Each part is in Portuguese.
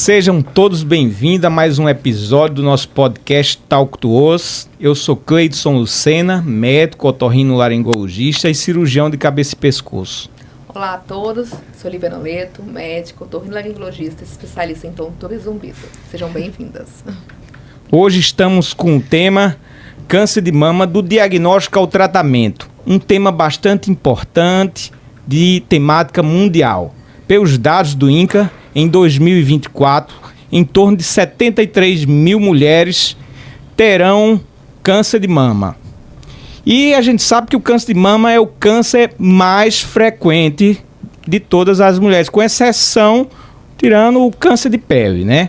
Sejam todos bem-vindos a mais um episódio do nosso podcast Talk to Us. Eu sou Cleidson Lucena, médico, otorrinolaringologista e cirurgião de cabeça e pescoço. Olá a todos, sou Lívia Noleto, médico, otorrinolaringologista, especialista em tontura e zumbido. Sejam bem-vindas. Hoje estamos com o tema câncer de mama do diagnóstico ao tratamento. Um tema bastante importante de temática mundial. Pelos dados do INCA, em 2024, em torno de 73 mil mulheres terão câncer de mama. E a gente sabe que o câncer de mama é o câncer mais frequente de todas as mulheres, com exceção, tirando o câncer de pele, né?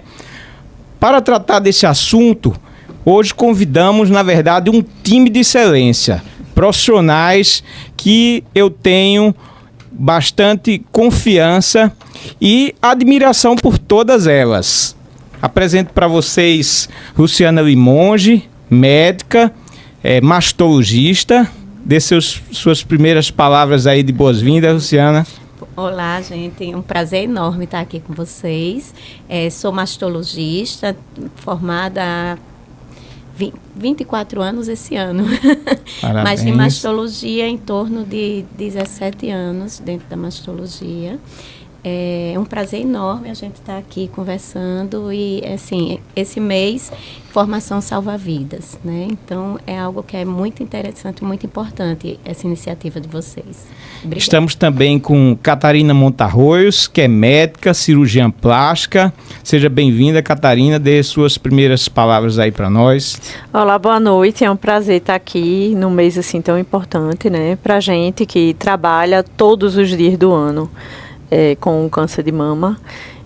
Para tratar desse assunto, hoje convidamos, na verdade, um time de excelência, profissionais que eu tenho bastante confiança e admiração por todas elas. Apresento para vocês Luciana Limonge, médica, mastologista. Dê suas primeiras palavras aí de boas-vindas, Luciana. Olá, gente. É um prazer enorme estar aqui com vocês. Sou mastologista, formada há 24 anos esse ano. Mas de mastologia em torno de 17 anos dentro da mastologia. É um prazer enorme a gente estar aqui conversando e, assim, esse mês, formação salva vidas, né? Então, é algo que é muito interessante, muito importante, essa iniciativa de vocês. Obrigada. Estamos também com Catarina Montarroios, que é médica, cirurgiã plástica. Seja bem-vinda, Catarina, dê suas primeiras palavras aí para nós. Olá, boa noite, é um prazer estar aqui num mês assim tão importante, né? Pra gente que trabalha todos os dias do ano. Com o câncer de mama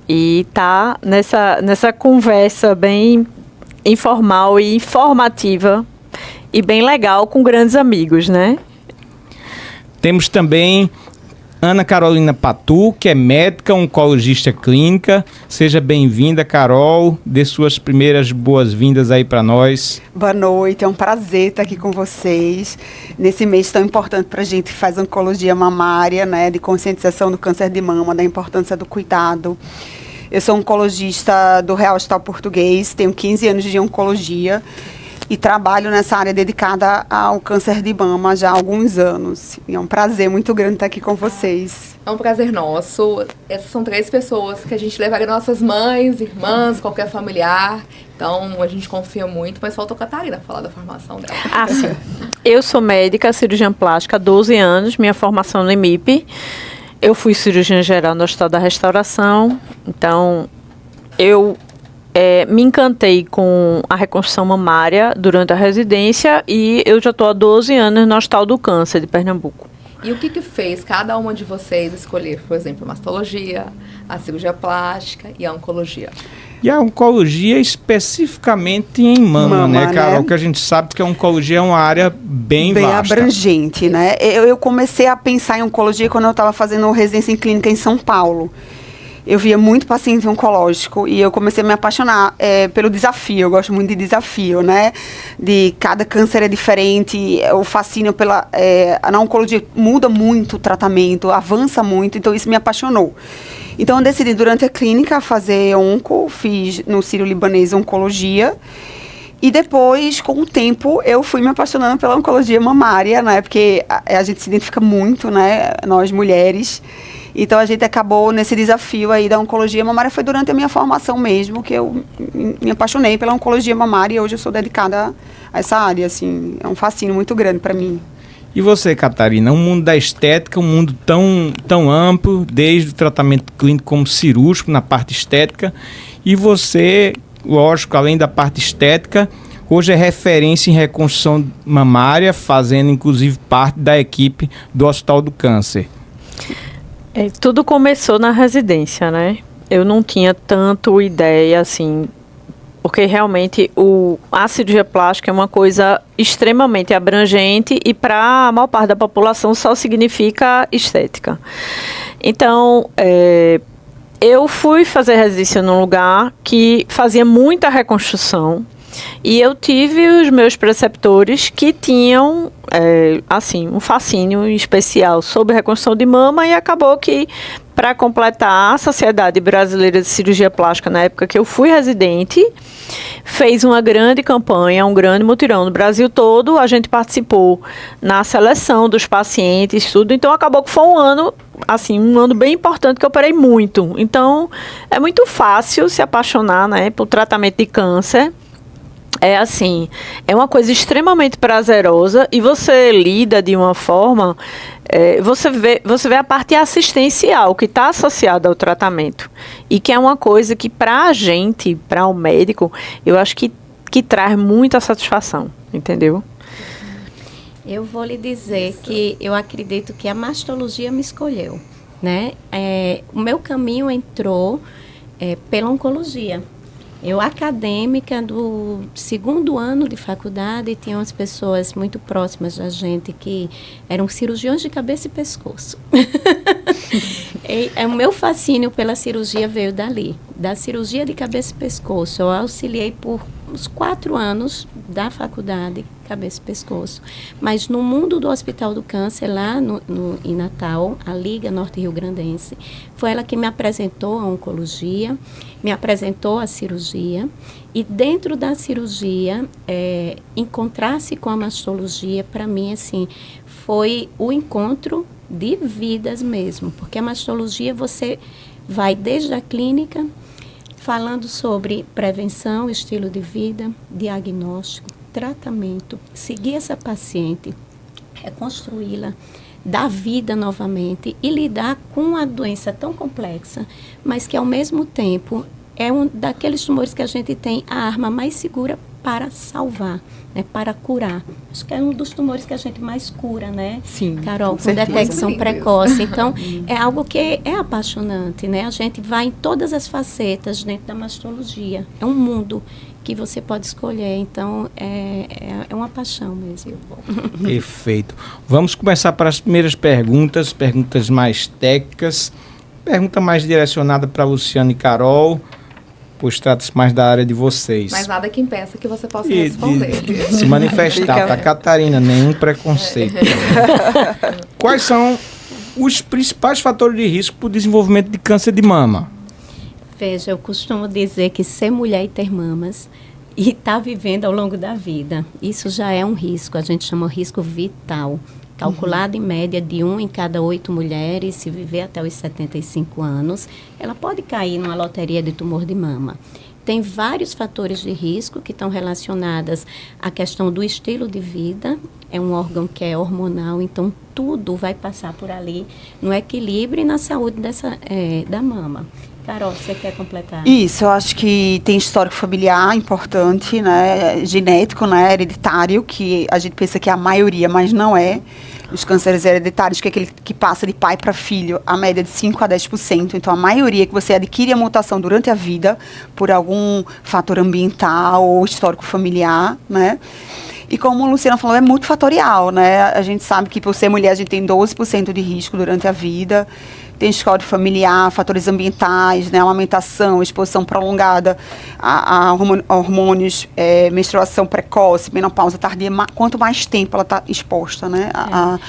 e tá nessa conversa bem informal e informativa e bem legal com grandes amigos, né? Temos também Ana Carolina Patu, que é médica, oncologista clínica. Seja bem-vinda, Carol. Dê suas primeiras boas-vindas aí para nós. Boa noite, é um prazer estar aqui com vocês. Nesse mês tão importante para a gente que faz oncologia mamária, né, de conscientização do câncer de mama, da importância do cuidado. Eu sou oncologista do Real Hospital Português, tenho 15 anos de oncologia e trabalho nessa área dedicada ao câncer de mama já há alguns anos. E é um prazer muito grande estar aqui com vocês. É um prazer nosso. Essas são 3 pessoas que a gente levaria nossas mães, irmãs, qualquer familiar. Então, a gente confia muito, mas faltou a Catarina falar da formação dela. Ah, sim. Eu sou médica, cirurgiã plástica há 12 anos, minha formação no IMIP. Eu fui cirurgiã geral no Hospital da Restauração, então eu me encantei com a reconstrução mamária durante a residência e eu já estou há 12 anos no Hospital do Câncer de Pernambuco. E o que fez cada uma de vocês escolher, por exemplo, a mastologia, a cirurgia plástica e a oncologia? E a oncologia especificamente em mama, né, Carol? Né? Que a gente sabe que a oncologia é uma área bem vasta. Abrangente, né? Eu comecei a pensar em oncologia quando eu estava fazendo residência em clínica em São Paulo. Eu via muito paciente oncológico e eu comecei a me apaixonar pelo desafio. Eu gosto muito de desafio, né? De cada câncer é diferente, o fascínio na oncologia muda muito o tratamento, avança muito, então isso me apaixonou. Então eu decidi durante a clínica fazer fiz no Sírio-Libanês oncologia e depois, com o tempo, eu fui me apaixonando pela oncologia mamária, né? Porque a gente se identifica muito, né? Nós mulheres. Então, a gente acabou nesse desafio aí da oncologia mamária. Foi durante a minha formação mesmo que eu me apaixonei pela oncologia mamária e hoje eu sou dedicada a essa área, assim. É um fascínio muito grande para mim. E você, Catarina? Um mundo da estética, um mundo tão amplo, desde o tratamento clínico como cirúrgico, na parte estética. E você, lógico, além da parte estética, hoje é referência em reconstrução mamária, fazendo inclusive parte da equipe do Hospital do Câncer. Tudo começou na residência, né? Eu não tinha tanto ideia, assim, porque realmente a cirurgia plástica é uma coisa extremamente abrangente e para a maior parte da população só significa estética. Então, eu fui fazer residência num lugar que fazia muita reconstrução E eu tive os meus preceptores que tinham, assim, um fascínio especial sobre reconstrução de mama, e acabou que, para completar, a Sociedade Brasileira de Cirurgia Plástica, na época que eu fui residente, fez uma grande campanha, um grande mutirão no Brasil todo. A gente participou na seleção dos pacientes, tudo. Então, acabou que foi um ano, assim, um ano bem importante, que eu operei muito. Então, é muito fácil se apaixonar, né, por tratamento de câncer. É assim, é uma coisa extremamente prazerosa, e você lida de uma forma, você vê a parte assistencial que está associada ao tratamento, e que é uma coisa que, para a gente, para o médico, eu acho que traz muita satisfação, entendeu? Eu vou lhe dizer que eu acredito que a mastologia me escolheu, né? O meu caminho entrou pela oncologia. Eu, acadêmica do 2º ano de faculdade, tinha umas pessoas muito próximas da gente que eram cirurgiões de cabeça e pescoço. O meu fascínio pela cirurgia veio dali, da cirurgia de cabeça e pescoço. Eu auxiliei por uns 4 anos da faculdade, cabeça e pescoço. Mas no mundo do Hospital do Câncer, lá em Natal, a Liga Norte Rio Grandense, foi ela que me apresentou a oncologia, me apresentou a cirurgia, e dentro da cirurgia, encontrar-se com a mastologia, para mim, assim, foi o encontro de vidas mesmo, porque a mastologia você vai desde a clínica, falando sobre prevenção, estilo de vida, diagnóstico, tratamento, seguir essa paciente, reconstruí-la, dar vida novamente e lidar com a doença tão complexa, mas que ao mesmo tempo é um daqueles tumores que a gente tem a arma mais segura para salvar, né, para curar. Acho que é um dos tumores que a gente mais cura, né? Sim, Carol, com detecção precoce. Então, é algo que é apaixonante, né? A gente vai em todas as facetas dentro da mastologia. É um mundo que você pode escolher. Então, é uma paixão mesmo. Perfeito. Vamos começar para as primeiras perguntas mais técnicas. Pergunta mais direcionada para Luciana e Carol, pois trata-se mais da área de vocês. Mas nada que impeça que você possa responder. De se manifestar. Para Catarina, nenhum preconceito. Quais são os principais fatores de risco para o desenvolvimento de câncer de mama? Veja, eu costumo dizer que ser mulher e ter mamas e estar vivendo ao longo da vida, isso já é um risco, a gente chama risco vital, calculado em média de 1 em cada 8 mulheres, se viver até os 75 anos, ela pode cair numa loteria de tumor de mama. Tem vários fatores de risco que estão relacionados à questão do estilo de vida, é um órgão que é hormonal, então tudo vai passar por ali no equilíbrio e na saúde da mama. Carol, você quer completar? Isso, eu acho que tem histórico familiar importante, né, genético, né, hereditário, que a gente pensa que é a maioria, mas não é. Os cânceres hereditários, que é aquele que passa de pai para filho, a média de 5 a 10%. Então, a maioria que você adquire a mutação durante a vida por algum fator ambiental ou histórico familiar, né? E como a Luciana falou, é multifatorial, né? A gente sabe que por ser mulher a gente tem 12% de risco durante a vida. Tem histórico familiar, fatores ambientais, né, amamentação, exposição prolongada a hormônios, menstruação precoce, menopausa tardia. Quanto mais tempo ela está exposta, né, a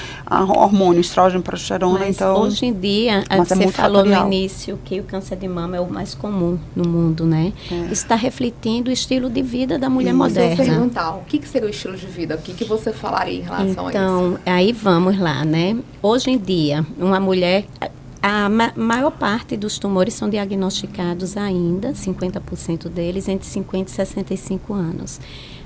hormônios, estrógeno, progesterona. Mas então, hoje em dia, você falou no início que o câncer de mama é o mais comum no mundo, né? Isso está refletindo o estilo de vida da mulher moderna. Se eu perguntar, o que seria o estilo de vida? O que você falaria em relação a isso? Então, aí vamos lá, né? Hoje em dia, uma mulher... A maior parte dos tumores são diagnosticados ainda, 50% deles, entre 50 e 65 anos.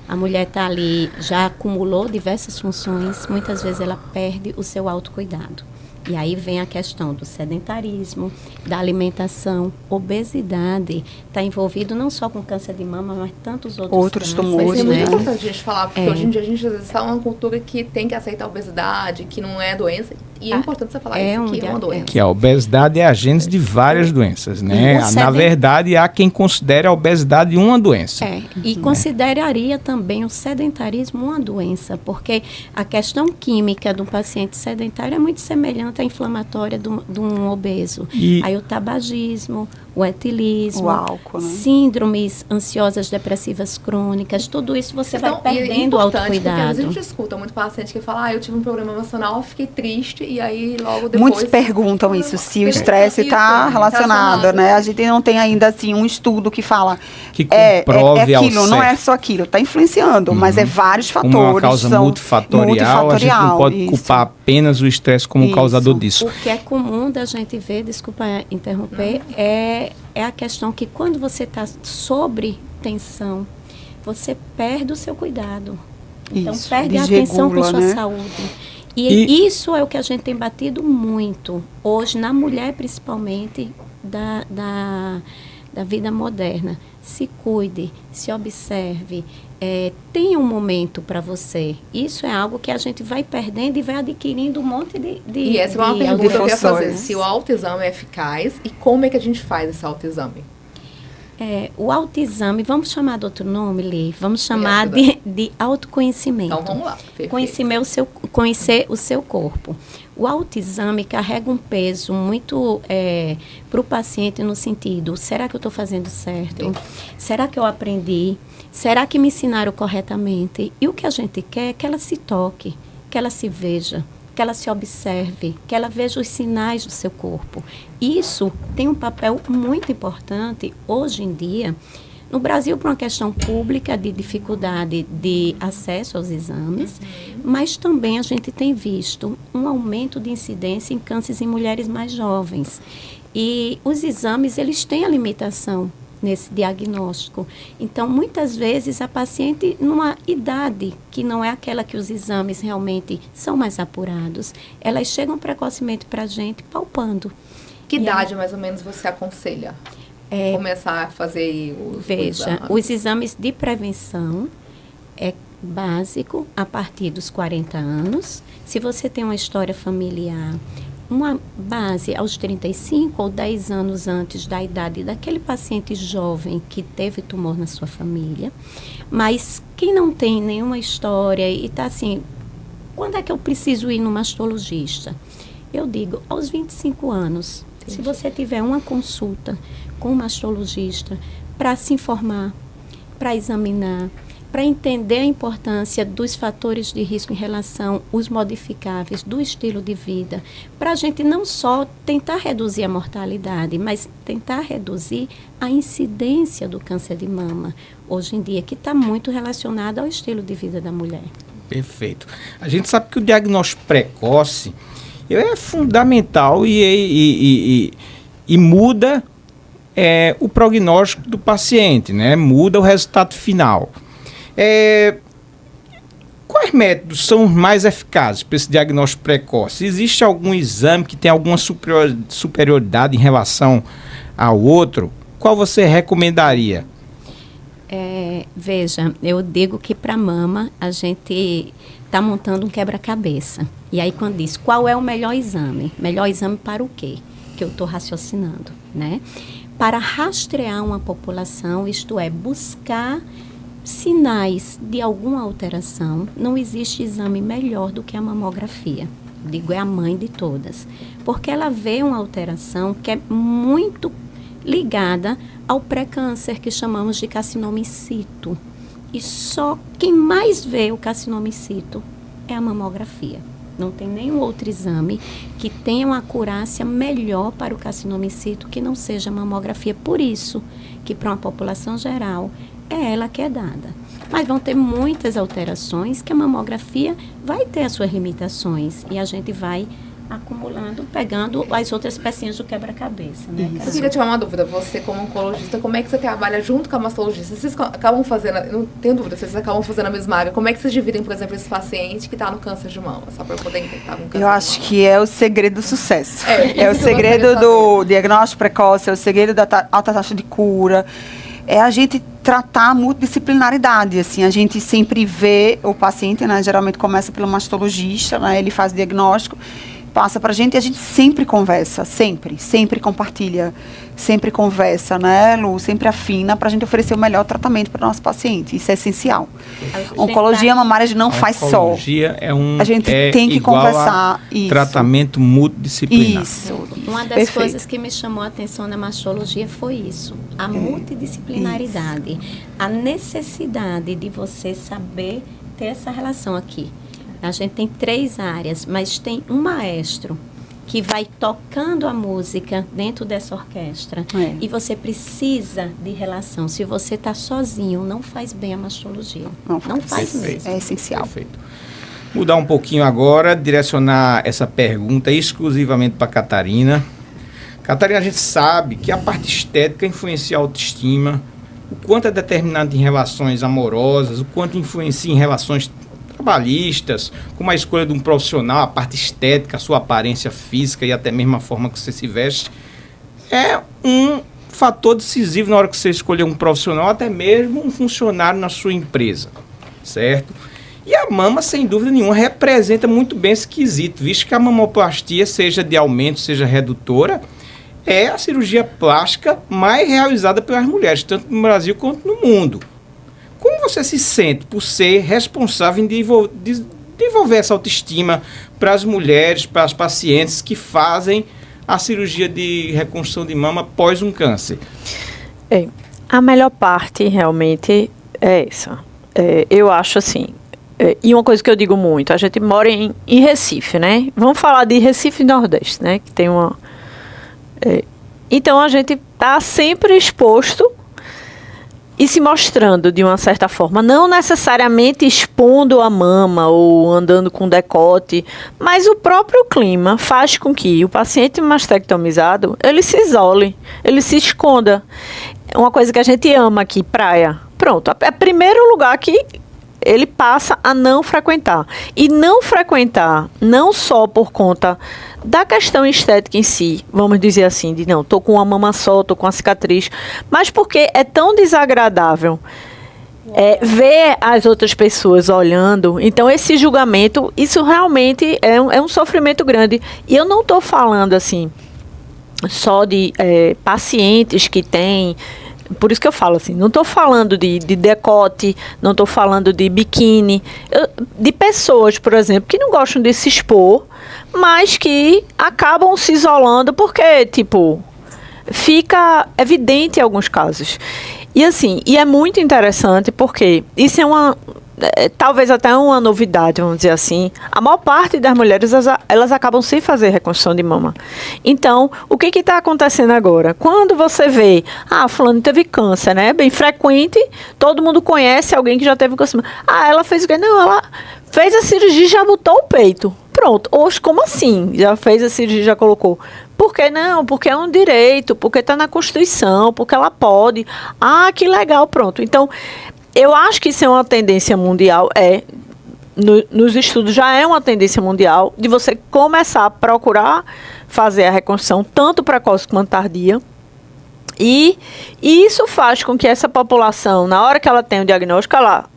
A mulher está ali, já acumulou diversas funções, muitas vezes ela perde o seu autocuidado. E aí vem a questão do sedentarismo, da alimentação, obesidade, está envolvido não só com câncer de mama, mas tantos outros tumores. Mas é muito importante a gente falar, porque hoje em dia a gente está numa cultura que tem que aceitar a obesidade, que não é doença, E é importante você falar isso, que é uma doença. Que a obesidade é a gênese de várias doenças, né? O Na verdade, há quem considere a obesidade uma doença. E consideraria também o sedentarismo uma doença, porque a questão química do paciente sedentário é muito semelhante à inflamatória de um obeso. Aí o tabagismo, o etilismo, o álcool, né? síndromes ansiosas depressivas crônicas, tudo isso você vai perdendo o autocuidado. Porque às vezes a gente escuta muito paciente que fala, eu tive um problema emocional, fiquei triste, e aí logo depois... Muitos perguntam isso, se o estresse está relacionado, né? A gente não tem ainda, assim, um estudo que fala... Que comprove é aquilo, ao não é certo. só aquilo, está influenciando, mas é vários fatores. Como uma causa multifatorial, a gente não pode culpar apenas o estresse como causador disso. O que é comum da gente ver, desculpa interromper, é a questão que quando você está sob tensão, você perde o seu cuidado. Então, perde a atenção com sua saúde. E isso é o que a gente tem batido muito hoje, na mulher principalmente, da vida moderna. Se cuide, se observe, tenha um momento para você. Isso é algo que a gente vai perdendo e vai adquirindo um monte de E essa é uma pergunta que eu queria fazer. Se o autoexame é eficaz e como é que a gente faz esse autoexame? O autoexame, vamos chamar de outro nome, Lê? Vamos chamar de autoconhecimento. Então, vamos lá. Conhecer o seu corpo. O autoexame carrega um peso muito para o paciente no sentido, será que eu estou fazendo certo? Será que eu aprendi? Será que me ensinaram corretamente? E o que a gente quer é que ela se toque, que ela se veja, que ela se observe, que ela veja os sinais do seu corpo. Isso tem um papel muito importante hoje em dia, no Brasil, por uma questão pública de dificuldade de acesso aos exames, mas também a gente tem visto um aumento de incidência em cânceres em mulheres mais jovens. E os exames, eles têm a limitação nesse diagnóstico. Então, muitas vezes, a paciente, numa idade que não é aquela que os exames realmente são mais apurados, elas chegam precocemente para a gente palpando. Que idade, mais ou menos, você aconselha? Começar a fazer os exames de prevenção é básico a partir dos 40 anos. Se você tem uma história familiar, uma base aos 35 ou 10 anos antes da idade daquele paciente jovem que teve tumor na sua família. Mas quem não tem nenhuma história e está assim, quando é que eu preciso ir no mastologista? Eu digo, aos 25 anos. Entendi. Se você tiver uma consulta com um mastologista para se informar, para examinar, para entender a importância dos fatores de risco em relação aos modificáveis do estilo de vida, para a gente não só tentar reduzir a mortalidade, mas tentar reduzir a incidência do câncer de mama, hoje em dia, que está muito relacionado ao estilo de vida da mulher. Perfeito. A gente sabe que o diagnóstico precoce é fundamental e muda o prognóstico do paciente, né? Muda o resultado final. Quais métodos são os mais eficazes para esse diagnóstico precoce? Existe algum exame que tem alguma superioridade em relação ao outro? Qual você recomendaria? Veja, eu digo que para mama a gente está montando um quebra-cabeça. E aí quando diz qual é o melhor exame? Melhor exame para o quê? Que eu estou raciocinando, né? Para rastrear uma população, isto é, buscar sinais de alguma alteração, não existe exame melhor do que a mamografia. Digo, é a mãe de todas. Porque ela vê uma alteração que é muito ligada ao pré-câncer, que chamamos de carcinoma in situ. E só quem mais vê o carcinoma in situ é a mamografia. Não tem nenhum outro exame que tenha uma acurácia melhor para o carcinoma in situ que não seja a mamografia. Por isso que para uma população geral é ela que é dada. Mas vão ter muitas alterações que a mamografia vai ter as suas limitações e a gente vai acumulando, pegando as outras pecinhas do quebra-cabeça, né? Eu queria tirar uma dúvida, você como oncologista, como é que você trabalha junto com a mastologista? Vocês acabam fazendo, não tenho dúvida, vocês acabam fazendo a mesma área, como é que vocês dividem, por exemplo, esse paciente que está no câncer de mama, só para eu poder tentar um câncer Eu acho que é o segredo do sucesso. É o que segredo do diagnóstico precoce, é o segredo da alta taxa de cura, é a gente tratar a multidisciplinaridade, assim, a gente sempre vê o paciente, né, geralmente começa pelo mastologista, né, ele faz o diagnóstico, passa pra gente e a gente sempre conversa, sempre compartilha, sempre conversa, né, Lu? Sempre afina pra gente oferecer o melhor tratamento para o nosso paciente. Isso é essencial. Oncologia mamária a gente não faz só. Oncologia A gente tem que conversar. Isso. Tratamento multidisciplinar. Isso. Uma das Perfeito. coisas que me chamou a atenção na mastologia foi isso, a multidisciplinaridade, a necessidade de você saber ter essa relação aqui. A gente tem 3 áreas, mas tem um maestro que vai tocando a música dentro dessa orquestra. E você precisa de relação. Se você está sozinho, não faz bem a mastologia. Não faz mesmo. É essencial. Perfeito. Mudar um pouquinho agora, direcionar essa pergunta exclusivamente para Catarina. Catarina, a gente sabe que a parte estética influencia a autoestima, o quanto é determinante em relações amorosas, o quanto influencia em relações trabalhistas, como a escolha de um profissional, a parte estética, a sua aparência física e até mesmo a forma que você se veste, é um fator decisivo na hora que você escolher um profissional, até mesmo um funcionário na sua empresa, certo? E a mama, sem dúvida nenhuma, representa muito bem esse quesito, visto que a mamoplastia, seja de aumento, seja redutora, é a cirurgia plástica mais realizada pelas mulheres, tanto no Brasil quanto no mundo. Como você se sente por ser responsável em desenvolver essa autoestima para as mulheres, para as pacientes que fazem a cirurgia de reconstrução de mama após um câncer? A melhor parte realmente é essa. Eu acho assim, e uma coisa que eu digo muito, a gente mora em Recife, né? Vamos falar de Recife e Nordeste, né? Que tem uma... então a gente está sempre exposto e se mostrando de uma certa forma, não necessariamente expondo a mama ou andando com decote, mas o próprio clima faz com que o paciente mastectomizado, ele se isole, ele se esconda. Uma coisa que a gente ama aqui, praia. Pronto, é o primeiro lugar que ele passa a não frequentar. E não frequentar, não só por conta da questão estética em si, vamos dizer assim, de não, tô com uma mama só, tô com uma cicatriz, mas porque é tão desagradável ver as outras pessoas olhando. Então, esse julgamento, isso realmente é um sofrimento grande. E eu não tô falando, assim, só de pacientes que têm... Por isso que eu falo assim, não estou falando de decote, não estou falando de biquíni, de pessoas, por exemplo, que não gostam de se expor, mas que acabam se isolando porque, tipo, fica evidente em alguns casos. E assim, e é muito interessante porque isso é talvez até uma novidade, vamos dizer assim. A maior parte das mulheres, elas acabam sem fazer reconstrução de mama. Então, o que está acontecendo agora? Quando você vê, fulano teve câncer, né? Bem frequente, todo mundo conhece alguém que já teve câncer. Ela fez o quê? Não, ela fez a cirurgia e já botou o peito. Pronto. Hoje, como assim? Já fez a cirurgia e já colocou? Por que não? Porque é um direito, porque está na Constituição, porque ela pode. Que legal, pronto. Então, eu acho que isso é uma tendência mundial, nos estudos já é uma tendência mundial, de você começar a procurar fazer a reconstrução, tanto precoce quanto tardia. E isso faz com que essa população, na hora que ela tem o diagnóstico, ela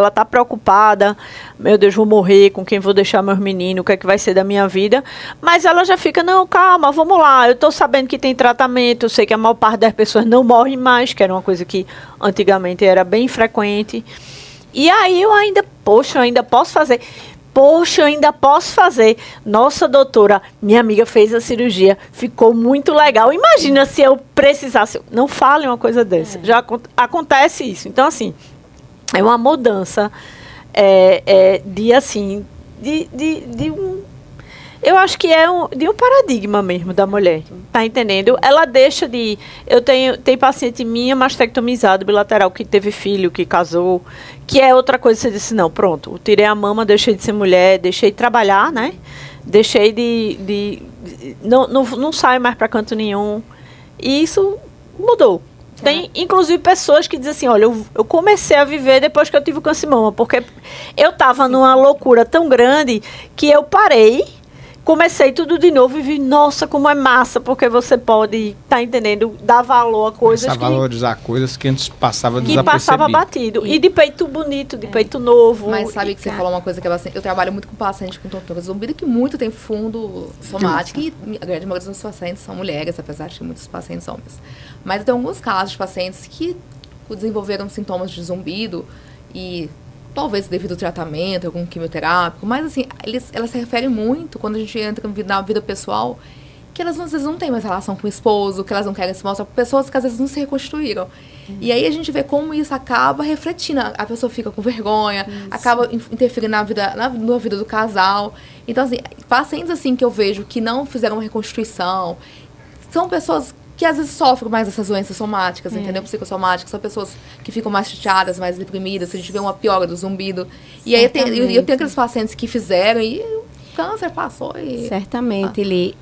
está preocupada, meu Deus, vou morrer, com quem vou deixar meus meninos, o que é que vai ser da minha vida, mas ela já fica, não, calma, vamos lá, eu estou sabendo que tem tratamento, eu sei que a maior parte das pessoas não morre mais, que era uma coisa que antigamente era bem frequente, e aí eu ainda posso fazer. Poxa, eu ainda posso fazer. Nossa, doutora, minha amiga fez a cirurgia, ficou muito legal. Imagina se eu precisasse. Não fale uma coisa dessa. Já acontece isso. Então, assim, é uma mudança eu acho que de um paradigma mesmo da mulher, tá entendendo? Ela deixa de... Tem paciente minha mastectomizada bilateral que teve filho, que casou, que é outra coisa. Você disse, não, pronto, eu tirei a mama, deixei de ser mulher, deixei de trabalhar, né? Deixei não saio mais para canto nenhum. E isso mudou. Tem, inclusive, pessoas que dizem assim, olha, eu comecei a viver depois que eu tive o câncer de mama, porque eu estava numa loucura tão grande que eu parei, comecei tudo de novo e vi, nossa, como é massa, porque você pode, tá entendendo, dar valor a coisas Começar a valorizar coisas que antes passava desapercebido. passava batido. E de peito bonito, de peito novo. Mas sabe que você falou uma coisa que é bastante... Eu trabalho muito com paciente com tontura zumbido, que muito tem fundo somático, e a grande maioria dos meus pacientes são mulheres, apesar de ter muitos pacientes homens. Mas tem alguns casos de pacientes que desenvolveram sintomas de zumbido, e talvez devido ao tratamento, algum quimioterápico, mas assim, elas se referem muito, quando a gente entra na vida pessoal, que elas às vezes não têm mais relação com o esposo, que elas não querem se mostrar para pessoas que às vezes não se reconstruíram. E aí a gente vê como isso acaba refletindo, a pessoa fica com vergonha, acaba interferindo na vida do casal. Então, assim, pacientes assim que eu vejo que não fizeram uma reconstrução, são pessoas que às vezes sofrem mais dessas doenças somáticas, entendeu? Psicossomáticas, são pessoas que ficam mais chateadas, mais deprimidas, a gente vê uma piora do zumbido. E aí eu tenho aqueles pacientes que fizeram e o câncer passou e... Certamente, Li,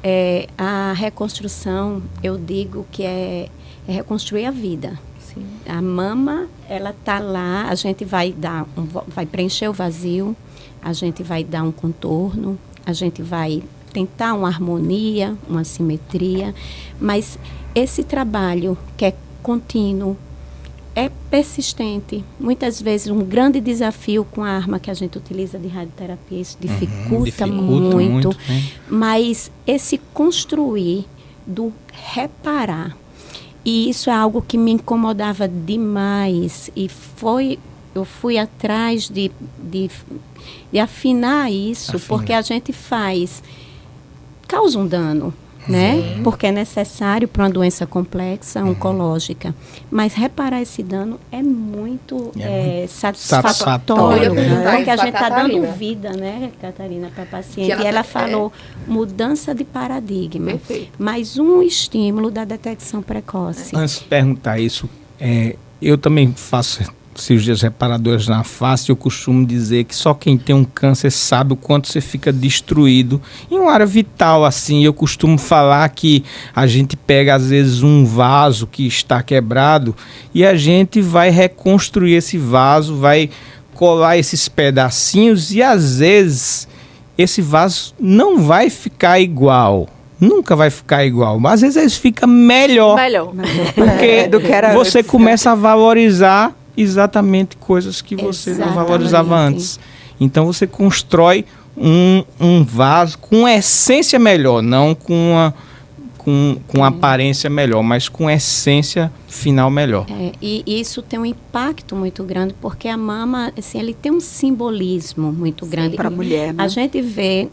a reconstrução, eu digo que é reconstruir a vida. Sim. A mama, ela tá lá, a gente vai vai preencher o vazio, a gente vai dar um contorno, a gente vai tentar uma harmonia, uma simetria, mas esse trabalho que é contínuo, é persistente. Muitas vezes um grande desafio com a arma que a gente utiliza de radioterapia, isso dificulta muito, né? Mas esse construir do reparar, e isso é algo que me incomodava demais, e eu fui atrás de afinar isso, porque a gente causa um dano, né? Porque é necessário para uma doença complexa, oncológica. Mas reparar esse dano é muito satisfatório, porque a gente está dando vida, né, Catarina, para a paciente. E ela falou mudança de paradigma. Perfeito. Mais um estímulo da detecção precoce. Antes de perguntar isso, eu também faço cirurgias reparadoras na face. Eu costumo dizer que só quem tem um câncer sabe o quanto você fica destruído em uma área vital, assim. Eu costumo falar que a gente pega às vezes um vaso que está quebrado e a gente vai reconstruir esse vaso, vai colar esses pedacinhos e às vezes esse vaso não vai ficar igual. Nunca vai ficar igual, mas às vezes ele fica melhor. Porque do que era você antes, começa a valorizar exatamente coisas que você não valorizava antes. Então você constrói um vaso com essência melhor, não com aparência melhor, mas com essência final melhor. E isso tem um impacto muito grande, porque a mama, assim, ele tem um simbolismo muito grande. Para a mulher, né? A gente vê,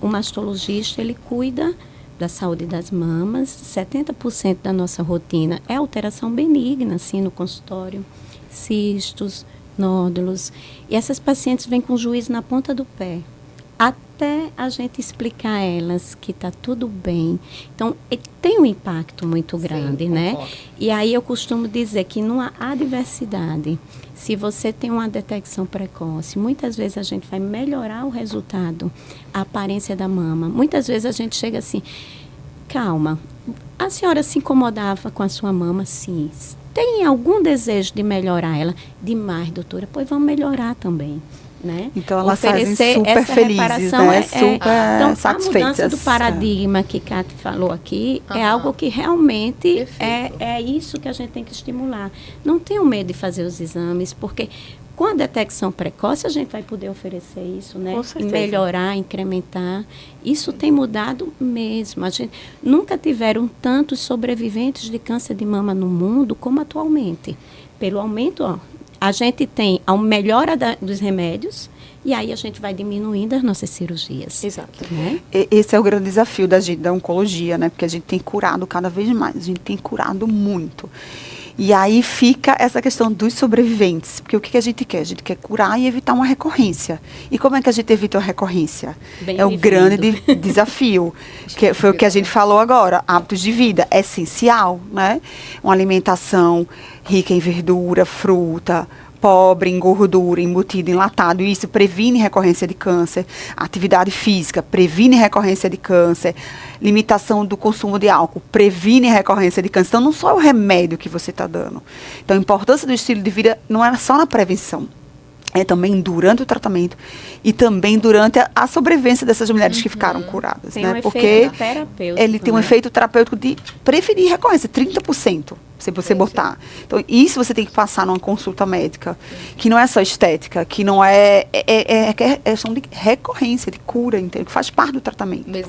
o mastologista, ele cuida da saúde das mamas. 70% da nossa rotina é alteração benigna, assim, no consultório. Cistos, nódulos. E essas pacientes vêm com o juízo na ponta do pé, até a gente explicar a elas que está tudo bem. Então, tem um impacto muito grande, né? E aí eu costumo dizer que não há adversidade. Se você tem uma detecção precoce, muitas vezes a gente vai melhorar o resultado, a aparência da mama. Muitas vezes a gente chega assim, calma, a senhora se incomodava com a sua mama? Sim. Tem algum desejo de melhorar ela? Demais, doutora. Pois vamos melhorar também, né? Então elas fazem super felizes, né? Super satisfeitas. A mudança do paradigma que Cátia falou aqui é algo que realmente é isso que a gente tem que estimular. Não tenham medo de fazer os exames, porque com a detecção precoce a gente vai poder oferecer isso, né? E melhorar, incrementar. Isso tem mudado mesmo. A gente nunca tiveram tantos sobreviventes de câncer de mama no mundo como atualmente. Pelo aumento, a gente tem a melhora dos remédios e aí a gente vai diminuindo as nossas cirurgias. Exato. Né? Esse é o grande desafio da oncologia, né? Porque a gente tem curado cada vez mais, a gente tem curado muito. E aí fica essa questão dos sobreviventes, porque o que a gente quer? A gente quer curar e evitar uma recorrência. E como é que a gente evita uma recorrência? É o grande desafio, que foi o que a gente falou agora, hábitos de vida, essencial, né? Uma alimentação rica em verdura, fruta, pobre em gordura, embutido, enlatado, isso previne recorrência de câncer. Atividade física previne recorrência de câncer. Limitação do consumo de álcool previne recorrência de câncer. Então, não só é o remédio que você está dando. Então, a importância do estilo de vida não é só na prevenção. é também durante o tratamento e também durante a sobrevivência dessas mulheres que ficaram curadas, Tem né? um Porque efeito terapêutico, ele tem um né? efeito terapêutico de preferir recorrência, 30%, se você botar. Então, isso você tem que passar numa consulta médica, que não é só estética, que não é questão de recorrência, de cura, entendeu? Que faz parte do tratamento. Mas,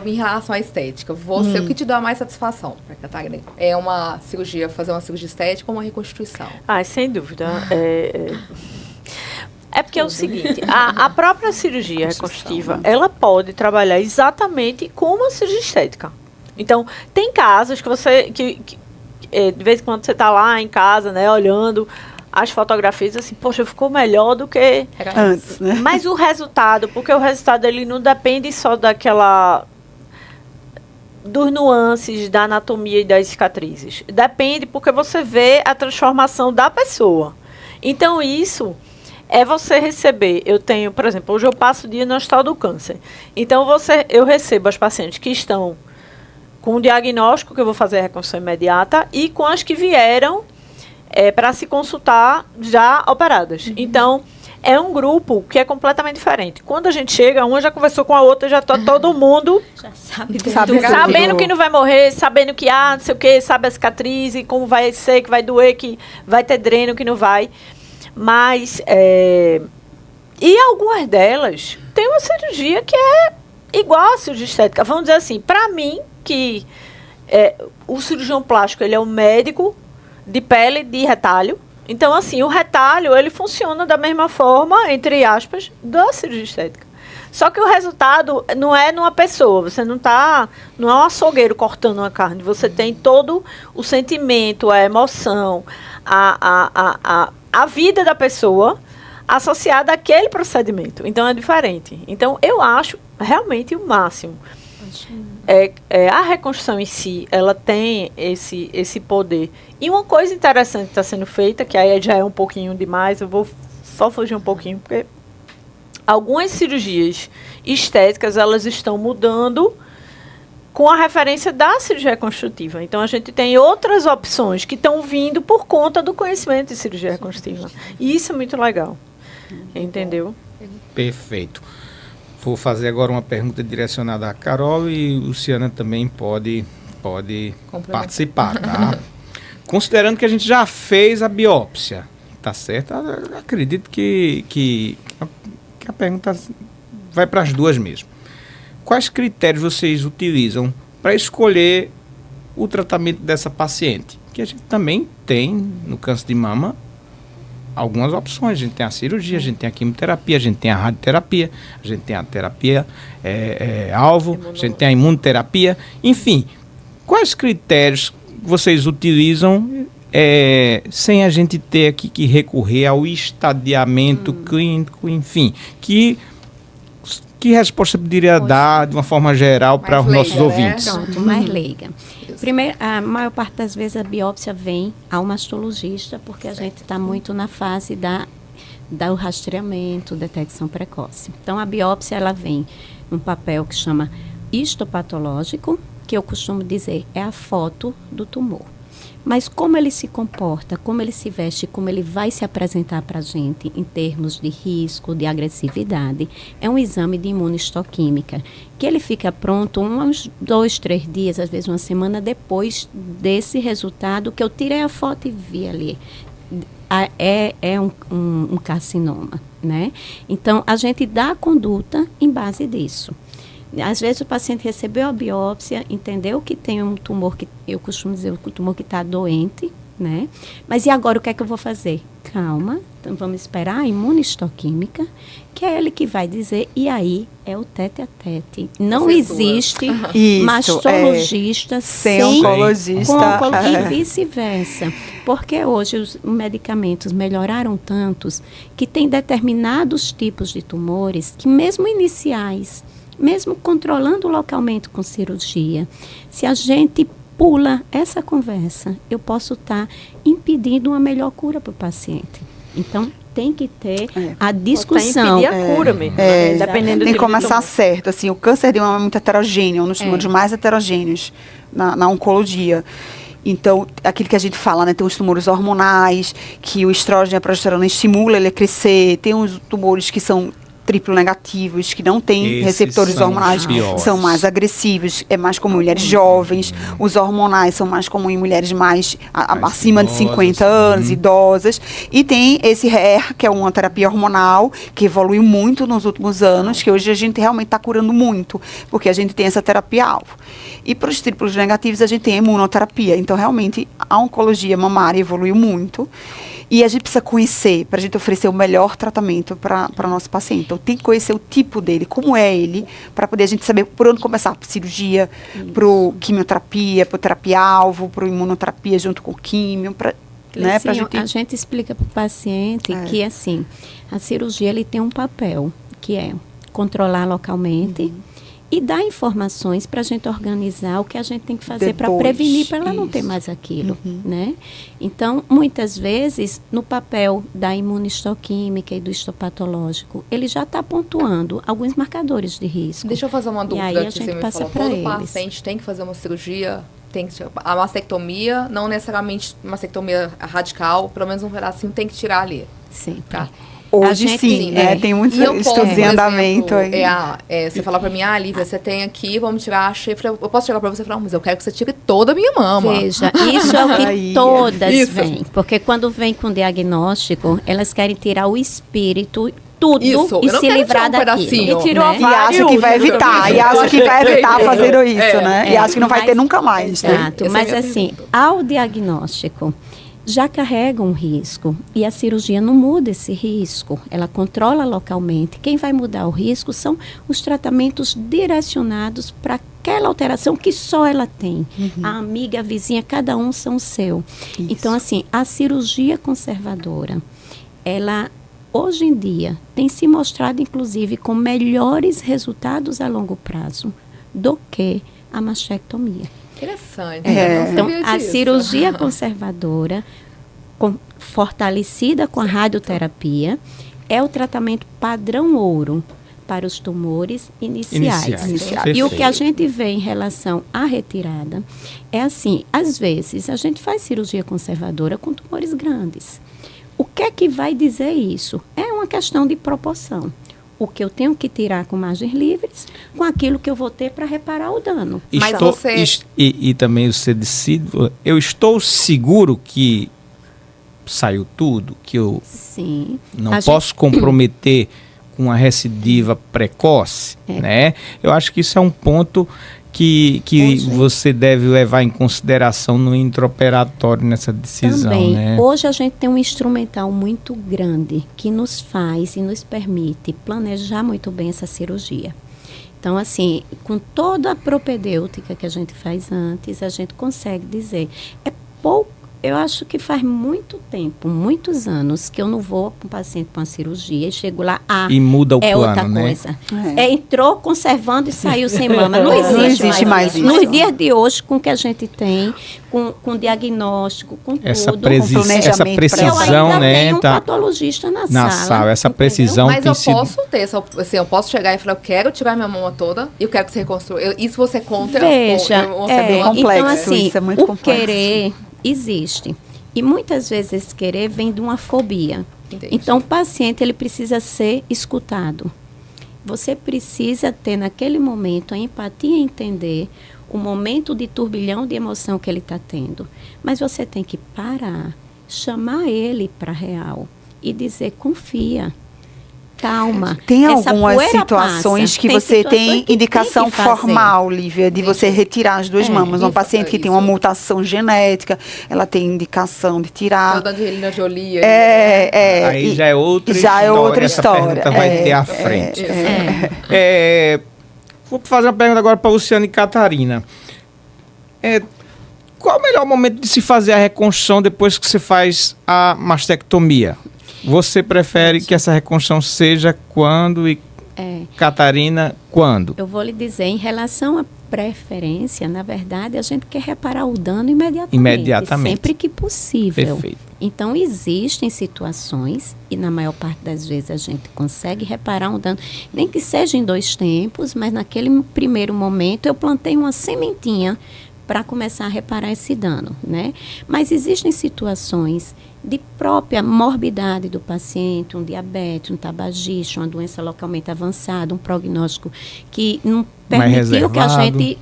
em relação à estética, você, o que te dá mais satisfação, Catarina? É uma cirurgia, fazer uma cirurgia estética ou uma reconstituição? Sem dúvida. É porque é o seguinte, a própria cirurgia reconstrutiva, ela pode trabalhar exatamente como uma cirurgia estética. Então, tem casos que você, de vez em quando você está lá em casa, né, olhando as fotografias, assim, poxa, ficou melhor do que Antes, né? Mas o resultado, porque o resultado ele não depende só dos nuances da anatomia e das cicatrizes. Depende porque você vê a transformação da pessoa. Então, isso é você receber. Eu tenho, por exemplo, hoje eu passo o dia no Hospital do Câncer. Então, eu recebo as pacientes que estão com o diagnóstico, que eu vou fazer a reconstrução imediata, e com as que vieram para se consultar já operadas. Então, é um grupo que é completamente diferente. Quando a gente chega, uma já conversou com a outra, já está todo mundo Já sabe sabendo que não vai morrer, sabendo que, não sei o quê, sabe a cicatriz, e como vai ser, que vai doer, que vai ter dreno, que não vai. Mas, e algumas delas tem uma cirurgia que é igual à cirurgia estética. Vamos dizer assim, para mim, que o cirurgião plástico, ele é um médico de pele de retalho. Então, assim, o retalho, ele funciona da mesma forma, entre aspas, da cirurgia estética. Só que o resultado não é numa pessoa, você não é um açougueiro cortando uma carne, você tem todo o sentimento, a emoção, a vida da pessoa associada àquele procedimento. Então, é diferente. Então, eu acho realmente o máximo. A reconstrução em si, ela tem esse poder. E uma coisa interessante que está sendo feita, que aí já é um pouquinho demais, eu vou só fugir um pouquinho, porque algumas cirurgias estéticas, elas estão mudando com a referência da cirurgia reconstrutiva. Então, a gente tem outras opções que estão vindo por conta do conhecimento de cirurgia reconstrutiva. E isso é muito legal. Entendeu? Perfeito. Vou fazer agora uma pergunta direcionada a Carol e Luciana também pode participar, tá? Considerando que a gente já fez a biópsia, tá certo? Eu acredito que a pergunta vai para as duas mesmo. Quais critérios vocês utilizam para escolher o tratamento dessa paciente? Que a gente também tem no câncer de mama algumas opções. A gente tem a cirurgia, a gente tem a quimioterapia, a gente tem a radioterapia, a gente tem a terapia alvo, a gente tem a imunoterapia. Enfim, quais critérios vocês utilizam sem a gente ter aqui que recorrer ao estadiamento clínico, enfim, que resposta poderia dar de uma forma geral para os nossos ouvintes? Pronto, mais leiga. Primeiro, a maior parte das vezes a biópsia vem ao mastologista, porque a gente está muito na fase do rastreamento, detecção precoce. Então, a biópsia, ela vem num papel que chama histopatológico, que eu costumo dizer é a foto do tumor. Mas como ele se comporta, como ele se veste, como ele vai se apresentar para a gente em termos de risco, de agressividade, é um exame de imunistoquímica, que ele fica pronto uns 2, 3 dias, às vezes uma semana depois desse resultado que eu tirei a foto e vi ali. É um carcinoma, né? Então, a gente dá a conduta em base disso. Às vezes o paciente recebeu a biópsia, entendeu que tem um tumor que, eu costumo dizer, o tumor que está doente, né? Mas e agora o que é que eu vou fazer? Calma, então vamos esperar a imunistoquímica, que é ele que vai dizer, e aí é o tete a tete. Não existe mastologista sem oncologista. E vice-versa. Porque hoje os medicamentos melhoraram tantos que tem determinados tipos de tumores que mesmo iniciais, mesmo controlando localmente com cirurgia, se a gente pula essa conversa, eu posso estar impedindo uma melhor cura para o paciente. Então, tem que ter a discussão. Impedir a cura mesmo. Dependendo tem do que começar certo. Assim, o câncer de mama é muito heterogêneo, um dos tumores mais heterogêneos na oncologia. Então, aquilo que a gente fala, né? Tem os tumores hormonais, que o estrógeno e a progesterona estimula ele a crescer. Tem os tumores que são triplo negativos, que não têm Esses receptores são hormonais, os piores. são mais agressivos, é mais comum em mulheres jovens. Os hormonais são mais comuns em mulheres mais acima de 50 anos, idosas. E tem esse HER, que é uma terapia hormonal, que evoluiu muito nos últimos anos, que hoje a gente realmente está curando muito, porque a gente tem essa terapia-alvo. E para os triplos negativos, a gente tem a imunoterapia. Então, realmente, a oncologia mamária evoluiu muito. E a gente precisa conhecer, para a gente oferecer o melhor tratamento para o nosso paciente. Então, tem que conhecer o tipo dele, como é ele, para poder a gente saber por onde começar. Para cirurgia, para quimioterapia, para terapia-alvo, para imunoterapia junto com químio, né, pra A gente explica para o paciente que, assim, a cirurgia ele tem um papel, que é controlar localmente e dar informações para a gente organizar o que a gente tem que fazer para prevenir, para ela não ter mais aquilo, né? Então, muitas vezes, no papel da imunistoquímica e do histopatológico, ele já está pontuando alguns marcadores de risco. Deixa eu fazer uma dúvida E aí a que você gente me passa falou. para Todo eles. paciente tem que fazer uma cirurgia, tem que a mastectomia, não necessariamente mastectomia radical, pelo menos um pedacinho tem que tirar ali. Sempre. Tá? Hoje gente, sim, né? Tem muitos E eu posso, estudos em por andamento exemplo, aí. você falar pra mim, Lívia, você tem aqui, vamos tirar a chifre. Eu posso chegar pra você e falar, mas eu quero que você tire toda a minha mama. Veja, isso é o que Aí, todas isso. vêm. Porque quando vem com diagnóstico, elas querem tirar o espírito, tudo, Isso, eu e não se quero livrar tirar um daquilo. pedacinho. E tirou Né? E acha que vai evitar, e acha que vai evitar fazendo isso, né? E acha que não vai ter nunca mais, né? Exato, Essa é a mas minha assim, pergunta. ao diagnóstico, já carrega um risco e a cirurgia não muda esse risco, ela controla localmente. Quem vai mudar o risco são os tratamentos direcionados para aquela alteração que só ela tem. A amiga, a vizinha, cada um são o seu. Então, assim, a cirurgia conservadora, ela hoje em dia tem se mostrado, inclusive, com melhores resultados a longo prazo do que a mastectomia. Interessante. É. Eu não Então, sabia a disso. cirurgia conservadora, fortalecida com a radioterapia, é o tratamento padrão ouro para os tumores iniciais. E o que a gente vê em relação à retirada é assim, às vezes a gente faz cirurgia conservadora com tumores grandes. O que é que vai dizer isso? É uma questão de proporção. O que eu tenho que tirar com margens livres, com aquilo que eu vou ter para reparar o dano. Mas você- E também você decide, eu estou seguro que saiu tudo, que eu Sim. não A posso comprometer com uma recidiva precoce, né? Eu acho que isso é um ponto que Hoje- você deve levar em consideração no intraoperatório nessa decisão, Também, né? hoje a gente tem um instrumental muito grande que nos faz e nos permite planejar muito bem essa cirurgia. Então, assim, com toda a propedêutica que a gente faz antes, a gente consegue dizer, é pouco. Eu acho que faz muito tempo, muitos anos, que eu não vou com um paciente para uma cirurgia e chego lá, E muda o é plano, outra né? coisa. Entrou conservando e saiu sem mama. Não Não existe, existe mais isso. Nos dias de hoje, com o que a gente tem, com diagnóstico, com Essa, tudo. planejamento essa prévio. Eu precisão, ainda né? tenho um Tá patologista na na sala, essa entendeu? precisão Mas tem eu sido... posso ter, assim, eu posso chegar e falar, eu quero tirar minha mama toda e eu quero que você reconstrua. Isso você contra? Veja, Ou você bem então complexo, assim, isso é muito o complexo. querer existe. E muitas vezes esse querer vem de uma fobia. Entendi. Então o paciente ele precisa ser escutado. Você precisa ter naquele momento a empatia e entender o momento de turbilhão de emoção que ele está tendo. Mas você tem que parar, chamar ele para a real e dizer, confia, calma. Tem essa algumas poeira situações passa. que você situações tem que indicação tem que fazer. formal, Lívia, de você retirar as duas mamas. Uma isso, paciente que tem uma mutação genética, ela tem indicação de Eu tirar. da Angelina Jolie. Aí já é outra história. é outra essa história. pergunta vai ter à frente. Vou fazer uma pergunta agora para Luciana e Catarina. Qual o melhor momento de se fazer a reconstrução depois que você faz a mastectomia? Você prefere que essa reconstrução seja quando e Catarina, quando? Eu vou lhe dizer, em relação à preferência, na verdade, a gente quer reparar o dano imediatamente. Sempre que possível. Perfeito. Então, existem situações, e na maior parte das vezes a gente consegue reparar um dano, nem que seja em 2 tempos, mas naquele primeiro momento eu plantei uma sementinha para começar a reparar esse dano, né? Mas existem situações de própria morbidade do paciente, um diabetes, um tabagista, uma doença localmente avançada, um prognóstico que não permitiu que a gente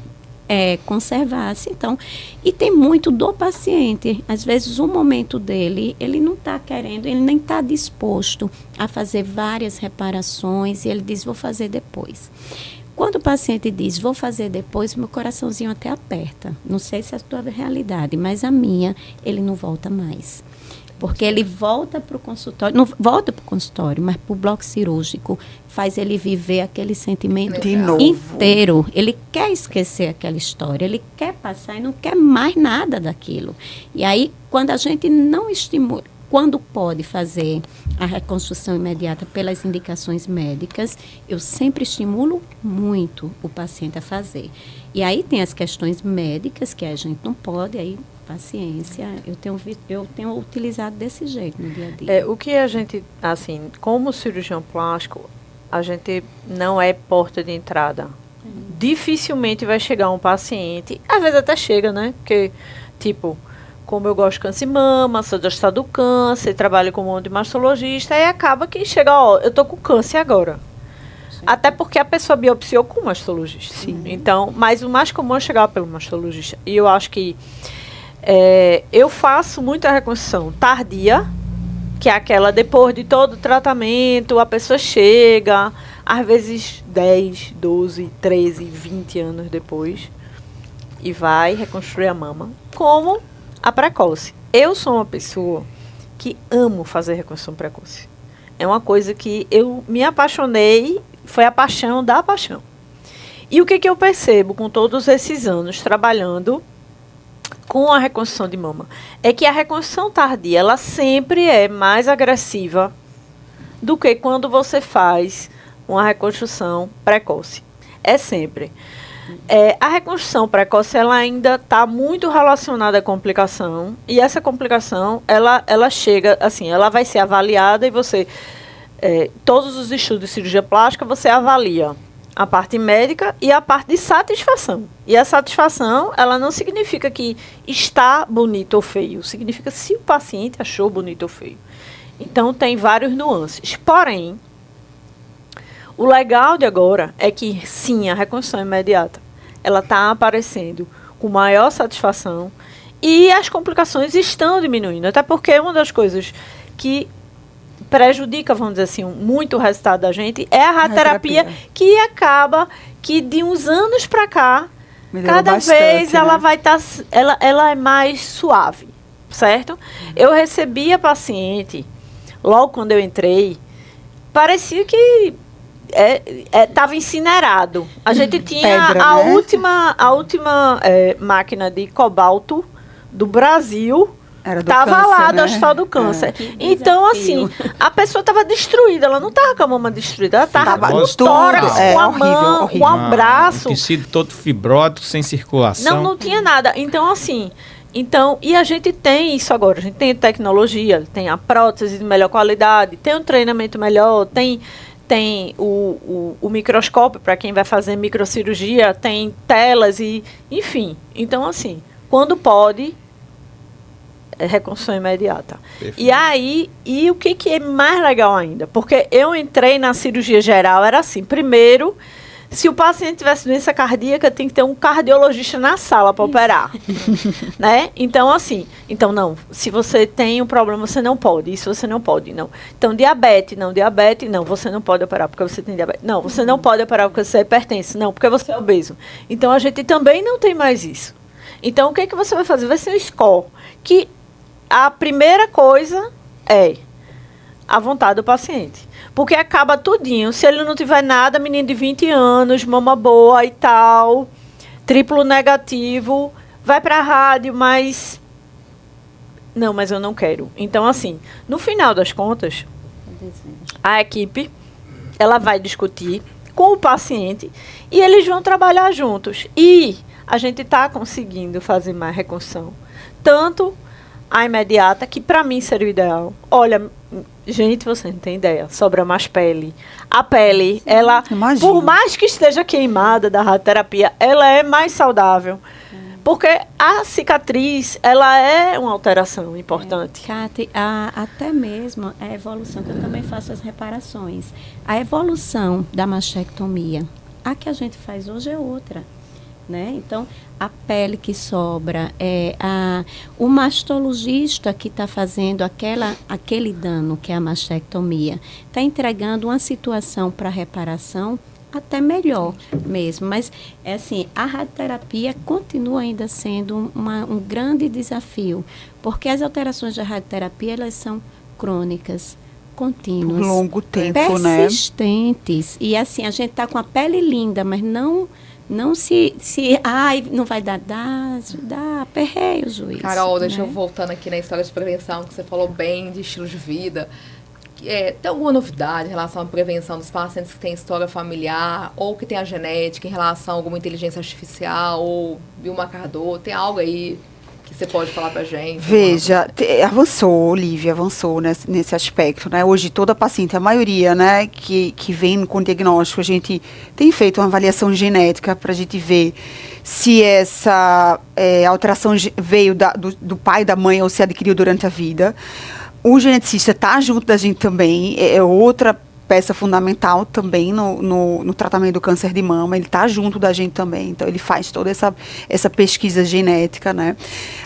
conservasse. Então, e tem muito do paciente. Às vezes, o momento dele, ele não está querendo, ele nem está disposto a fazer várias reparações e ele diz, vou fazer depois. Quando o paciente diz, vou fazer depois, meu coraçãozinho até aperta. Não sei se é a tua realidade, mas a minha, ele não volta mais. Porque ele volta para o consultório, não volta para o consultório, mas para o bloco cirúrgico, faz ele viver aquele sentimento De novo. inteiro. Ele quer esquecer aquela história, ele quer passar e não quer mais nada daquilo. E aí, quando a gente não estimula, quando pode fazer a reconstrução imediata pelas indicações médicas, eu sempre estimulo muito o paciente a fazer. E aí tem as questões médicas, que a gente não pode, aí paciência, eu tenho utilizado desse jeito no dia a dia. O que a gente, assim, como cirurgião plástico, a gente não é porta de entrada. Dificilmente vai chegar um paciente, às vezes até chega, né? Porque, tipo, como eu gosto de câncer de mama, sou do estado do câncer, trabalho com um monte de mastologista, aí acaba que chega, ó, eu tô com câncer agora. Sim. Até porque a pessoa biopsiou com o mastologista. Sim. Então, mas o mais comum é chegar pelo mastologista. E eu acho que eu faço muita reconstrução tardia, que é aquela depois de todo o tratamento, a pessoa chega, às vezes 10, 12, 13, 20 anos depois, e vai reconstruir a mama, como a precoce. Eu sou uma pessoa que amo fazer reconstrução precoce. É uma coisa que eu me apaixonei, foi a paixão da paixão. E o que eu percebo com todos esses anos trabalhando com a reconstrução de mama é que a reconstrução tardia, ela sempre é mais agressiva do que quando você faz uma reconstrução precoce. É sempre. A reconstrução precoce, ela ainda está muito relacionada à complicação, e essa complicação, ela chega, assim, ela vai ser avaliada e você, todos os estudos de cirurgia plástica, você avalia a parte médica e a parte de satisfação. E a satisfação, ela não significa que está bonito ou feio, significa se o paciente achou bonito ou feio. Então, tem vários nuances. Porém, o legal de agora é que, sim, a reconstrução imediata, ela está aparecendo com maior satisfação e as complicações estão diminuindo. Até porque uma das coisas que prejudica, vamos dizer assim, muito o resultado da gente é a radioterapia, que acaba que de uns anos para cá, cada vez ela vai estar, ela é mais suave, certo? Eu recebia paciente, logo quando eu entrei, parecia que estava incinerado. A gente tinha pedra, a né? última máquina de cobalto do Brasil, estava câncer, lá né? do Hospital do Câncer. Então, assim, a pessoa estava destruída, ela não estava com a mama destruída, ela estava com tórax, com a mão, com o braço. Um tecido todo fibrótico, sem circulação. Não tinha nada. Então, assim, e a gente tem isso agora, a gente tem tecnologia, tem a prótese de melhor qualidade, tem um treinamento melhor, tem o microscópio para quem vai fazer microcirurgia, tem telas e, enfim. Então, assim, quando pode, reconstrução imediata. Perfeito. E aí, o que é mais legal ainda? Porque eu entrei na cirurgia geral, era assim, primeiro, se o paciente tivesse doença cardíaca, tem que ter um cardiologista na sala para operar. Né? Então, assim, não, se você tem um problema, você não pode, isso você não pode, não. Então, diabetes, não, você não pode operar porque você tem diabetes. Não, você não pode operar porque você é hipertenso, não, porque você é obeso. Então, a gente também não tem mais isso. Então, o que você vai fazer? Vai ser um score, que a primeira coisa é a vontade do paciente. Porque acaba tudinho. Se ele não tiver nada, menino de 20 anos, mama boa e tal, triplo negativo, vai para a rádio, mas eu não quero. Então, assim, no final das contas, a equipe, ela vai discutir com o paciente e eles vão trabalhar juntos. E a gente está conseguindo fazer mais reconstrução. Tanto a imediata, que para mim seria o ideal. Olha, gente, você não tem ideia, sobra mais pele. A pele, ela, por mais que esteja queimada da radioterapia, ela é mais saudável. Porque a cicatriz, ela é uma alteração importante. Cátia, até mesmo a evolução, que eu também faço as reparações. A evolução da mastectomia, a que a gente faz hoje é outra. Né? Então, a pele que sobra, o mastologista que está fazendo aquele dano, que é a mastectomia, está entregando uma situação para reparação até melhor mesmo. Mas, a radioterapia continua ainda sendo um grande desafio, porque as alterações da radioterapia, elas são crônicas, contínuas. Por longo tempo, persistentes. E a gente está com a pele linda, mas não não vai dar perreio, juiz. Carol, deixa eu voltando aqui na história de prevenção, que você falou bem de estilo de vida. Tem alguma novidade em relação à prevenção dos pacientes que têm história familiar ou que têm a genética em relação a alguma inteligência artificial ou biomarcador? Tem algo aí que você pode falar pra gente? Veja, Olivia, avançou nesse aspecto, né? Hoje toda paciente, a maioria, né, que vem com diagnóstico, a gente tem feito uma avaliação genética para a gente ver se essa alteração veio do pai, da mãe ou se adquiriu durante a vida. O geneticista está junto da gente também, é outra peça fundamental também no tratamento do câncer de mama. Ele está junto da gente também, então ele faz toda essa pesquisa genética, né?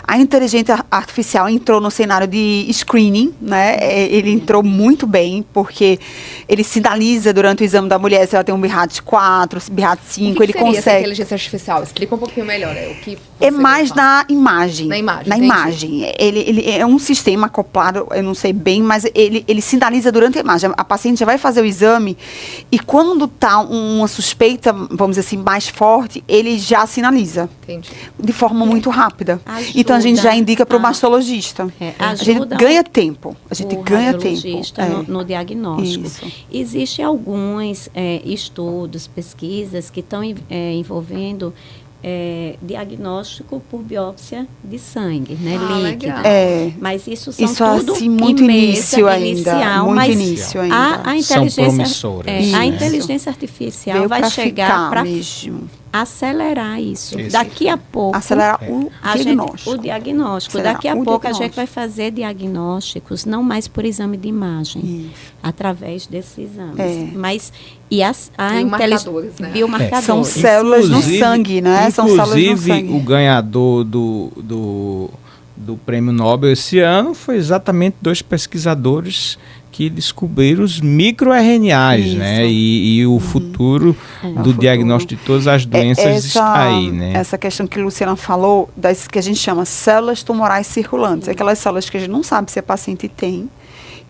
A inteligência artificial entrou no cenário de screening, né? Ele entrou muito bem, porque ele sinaliza durante o exame da mulher se ela tem um BRCA4, BRCA5, ele consegue... essa inteligência artificial? Explica um pouquinho melhor, o que é mais na imagem. Na imagem. Na imagem. Ele é um sistema acoplado, eu não sei bem, mas ele sinaliza durante a imagem. A paciente já vai fazer o exame e quando está uma suspeita, vamos dizer assim, mais forte, ele já sinaliza. Entendi. De forma muito rápida. Ajuda, então a gente já indica para o mastologista. A gente ganha tempo. A gente ganha tempo. No diagnóstico. Isso. Existem alguns estudos, pesquisas que estão envolvendo diagnóstico por biópsia de sangue, né, líquido. Mas isso são tudo assim, muito início ainda, inicial, muito mas início ainda. A inteligência, promissores. A inteligência artificial vai chegar para acelerar isso. Daqui a pouco... Acelerar o diagnóstico. Daqui a pouco a gente vai fazer diagnósticos, não mais por exame de imagem, através desses exames. Mas... biomarcadores, né? Biomarcadores. São células no sangue, né? São células no sangue. Inclusive, o ganhador do Prêmio Nobel esse ano foi exatamente 2 pesquisadores que descobriram os microRNAs, né? E o futuro do diagnóstico de todas as doenças está aí, né? Essa questão que a Luciana falou, das que a gente chama células tumorais circulantes, aquelas células que a gente não sabe se a paciente tem,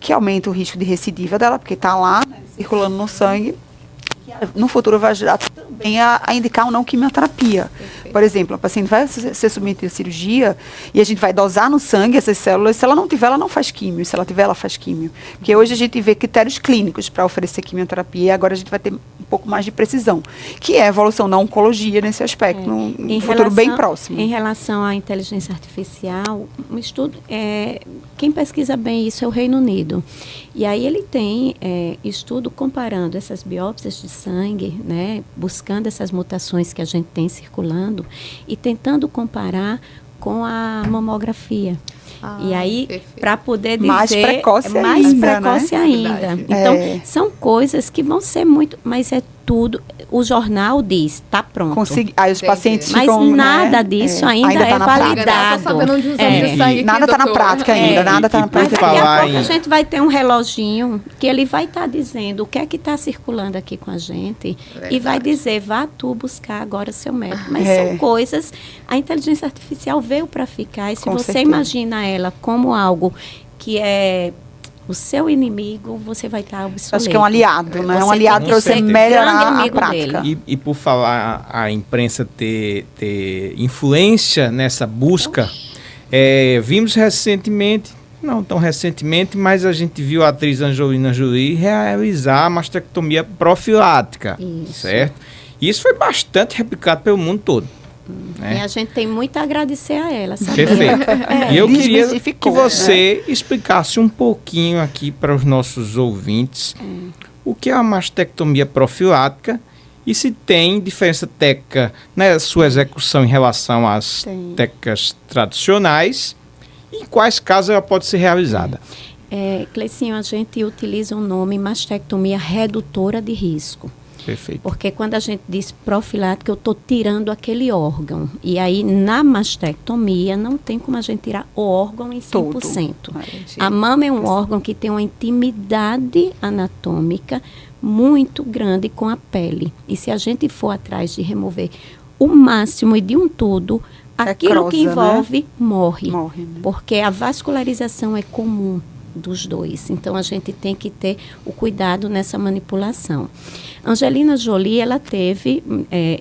que aumenta o risco de recidiva dela, porque está lá, né, circulando no sangue. No futuro vai ajudar também a indicar ou não quimioterapia. Perfeito. Por exemplo, a paciente vai ser submetida à cirurgia e a gente vai dosar no sangue essas células. Se ela não tiver, ela não faz químio. Se ela tiver, ela faz químio. Porque hoje a gente vê critérios clínicos para oferecer quimioterapia e agora a gente vai ter um pouco mais de precisão, que é a evolução da oncologia nesse aspecto, num futuro bem próximo. Em relação à inteligência artificial, um estudo, quem pesquisa bem isso é o Reino Unido. E aí ele tem estudo comparando essas biópsias de sangue, né, buscando essas mutações que a gente tem circulando e tentando comparar com a mamografia. E aí, para poder dizer... Mais precoce ainda. Né? Então, são coisas que vão ser muito... Mas é tudo... O jornal diz, está pronto. Aí os pacientes mas ficam... nada disso ainda tá é validado. Nada está na prática ainda. Nada está na prática. Daqui a pouco a gente vai ter um reloginho que ele vai estar dizendo o que é que está circulando aqui com a gente e vai dizer, vá tu buscar agora seu médico. Mas são coisas... A inteligência artificial veio para ficar e se você imagina ela como algo que é o seu inimigo, você vai estar obsoleto. Acho que é um aliado, né? É um aliado para você melhorar a prática. E por falar a imprensa ter influência nessa busca, vimos recentemente, não tão recentemente, mas a gente viu a atriz Angelina Jolie realizar a mastectomia profilática, certo? E isso foi bastante replicado pelo mundo todo. E a gente tem muito a agradecer a ela, sabia? Perfeito. E eu queria que você explicasse um pouquinho aqui para os nossos ouvintes o que é a mastectomia profilática E se tem diferença técnica na sua execução em relação às Tem. técnicas tradicionais, e em quais casos ela pode ser realizada? Cleicinho, a gente utiliza o nome mastectomia redutora de risco. Perfeito. Porque quando a gente diz profilática, eu estou tirando aquele órgão. E aí, na mastectomia, não tem como a gente tirar o órgão em 100%. A mama é um órgão que tem uma intimidade anatômica muito grande com a pele. E se a gente for atrás de remover o máximo e de um tudo, aquilo que envolve, morre. Morre, né? Porque a vascularização é comum dos dois. Então, a gente tem que ter o cuidado nessa manipulação. Angelina Jolie, ela teve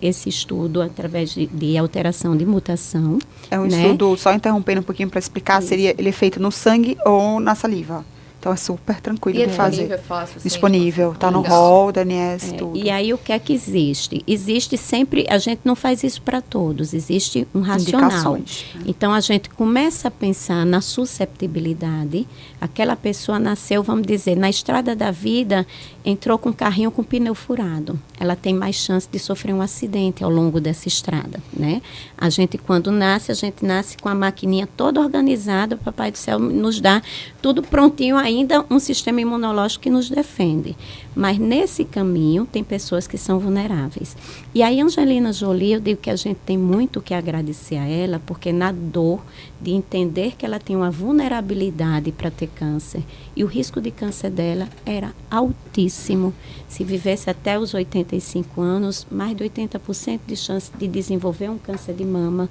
esse estudo através de alteração de mutação. É um né? estudo, só interrompendo um pouquinho para explicar, ele é feito no sangue ou na saliva. Então é super tranquilo E é de fazer. disponível, é fácil, assim, Disponível, tá no legal. rol, da ANS, tudo. E aí, o que é que existe? Existe sempre, a gente não faz isso para todos, existe um racional. Indicações. Então, a gente começa a pensar na susceptibilidade. Aquela pessoa nasceu, vamos dizer, na estrada da vida, entrou com um carrinho com pneu furado. Ela tem mais chance de sofrer um acidente ao longo dessa estrada, né? A gente, quando nasce, a gente nasce com a maquininha toda organizada, o Papai do Céu nos dá tudo prontinho, ainda um sistema imunológico que nos defende. Mas nesse caminho, tem pessoas que são vulneráveis. E aí, Angelina Jolie, eu digo que a gente tem muito que agradecer a ela, porque na dor de entender que ela tem uma vulnerabilidade para ter câncer, e o risco de câncer dela era altíssimo. Se vivesse até os 85 anos, mais de 80% de chance de desenvolver um câncer de mama,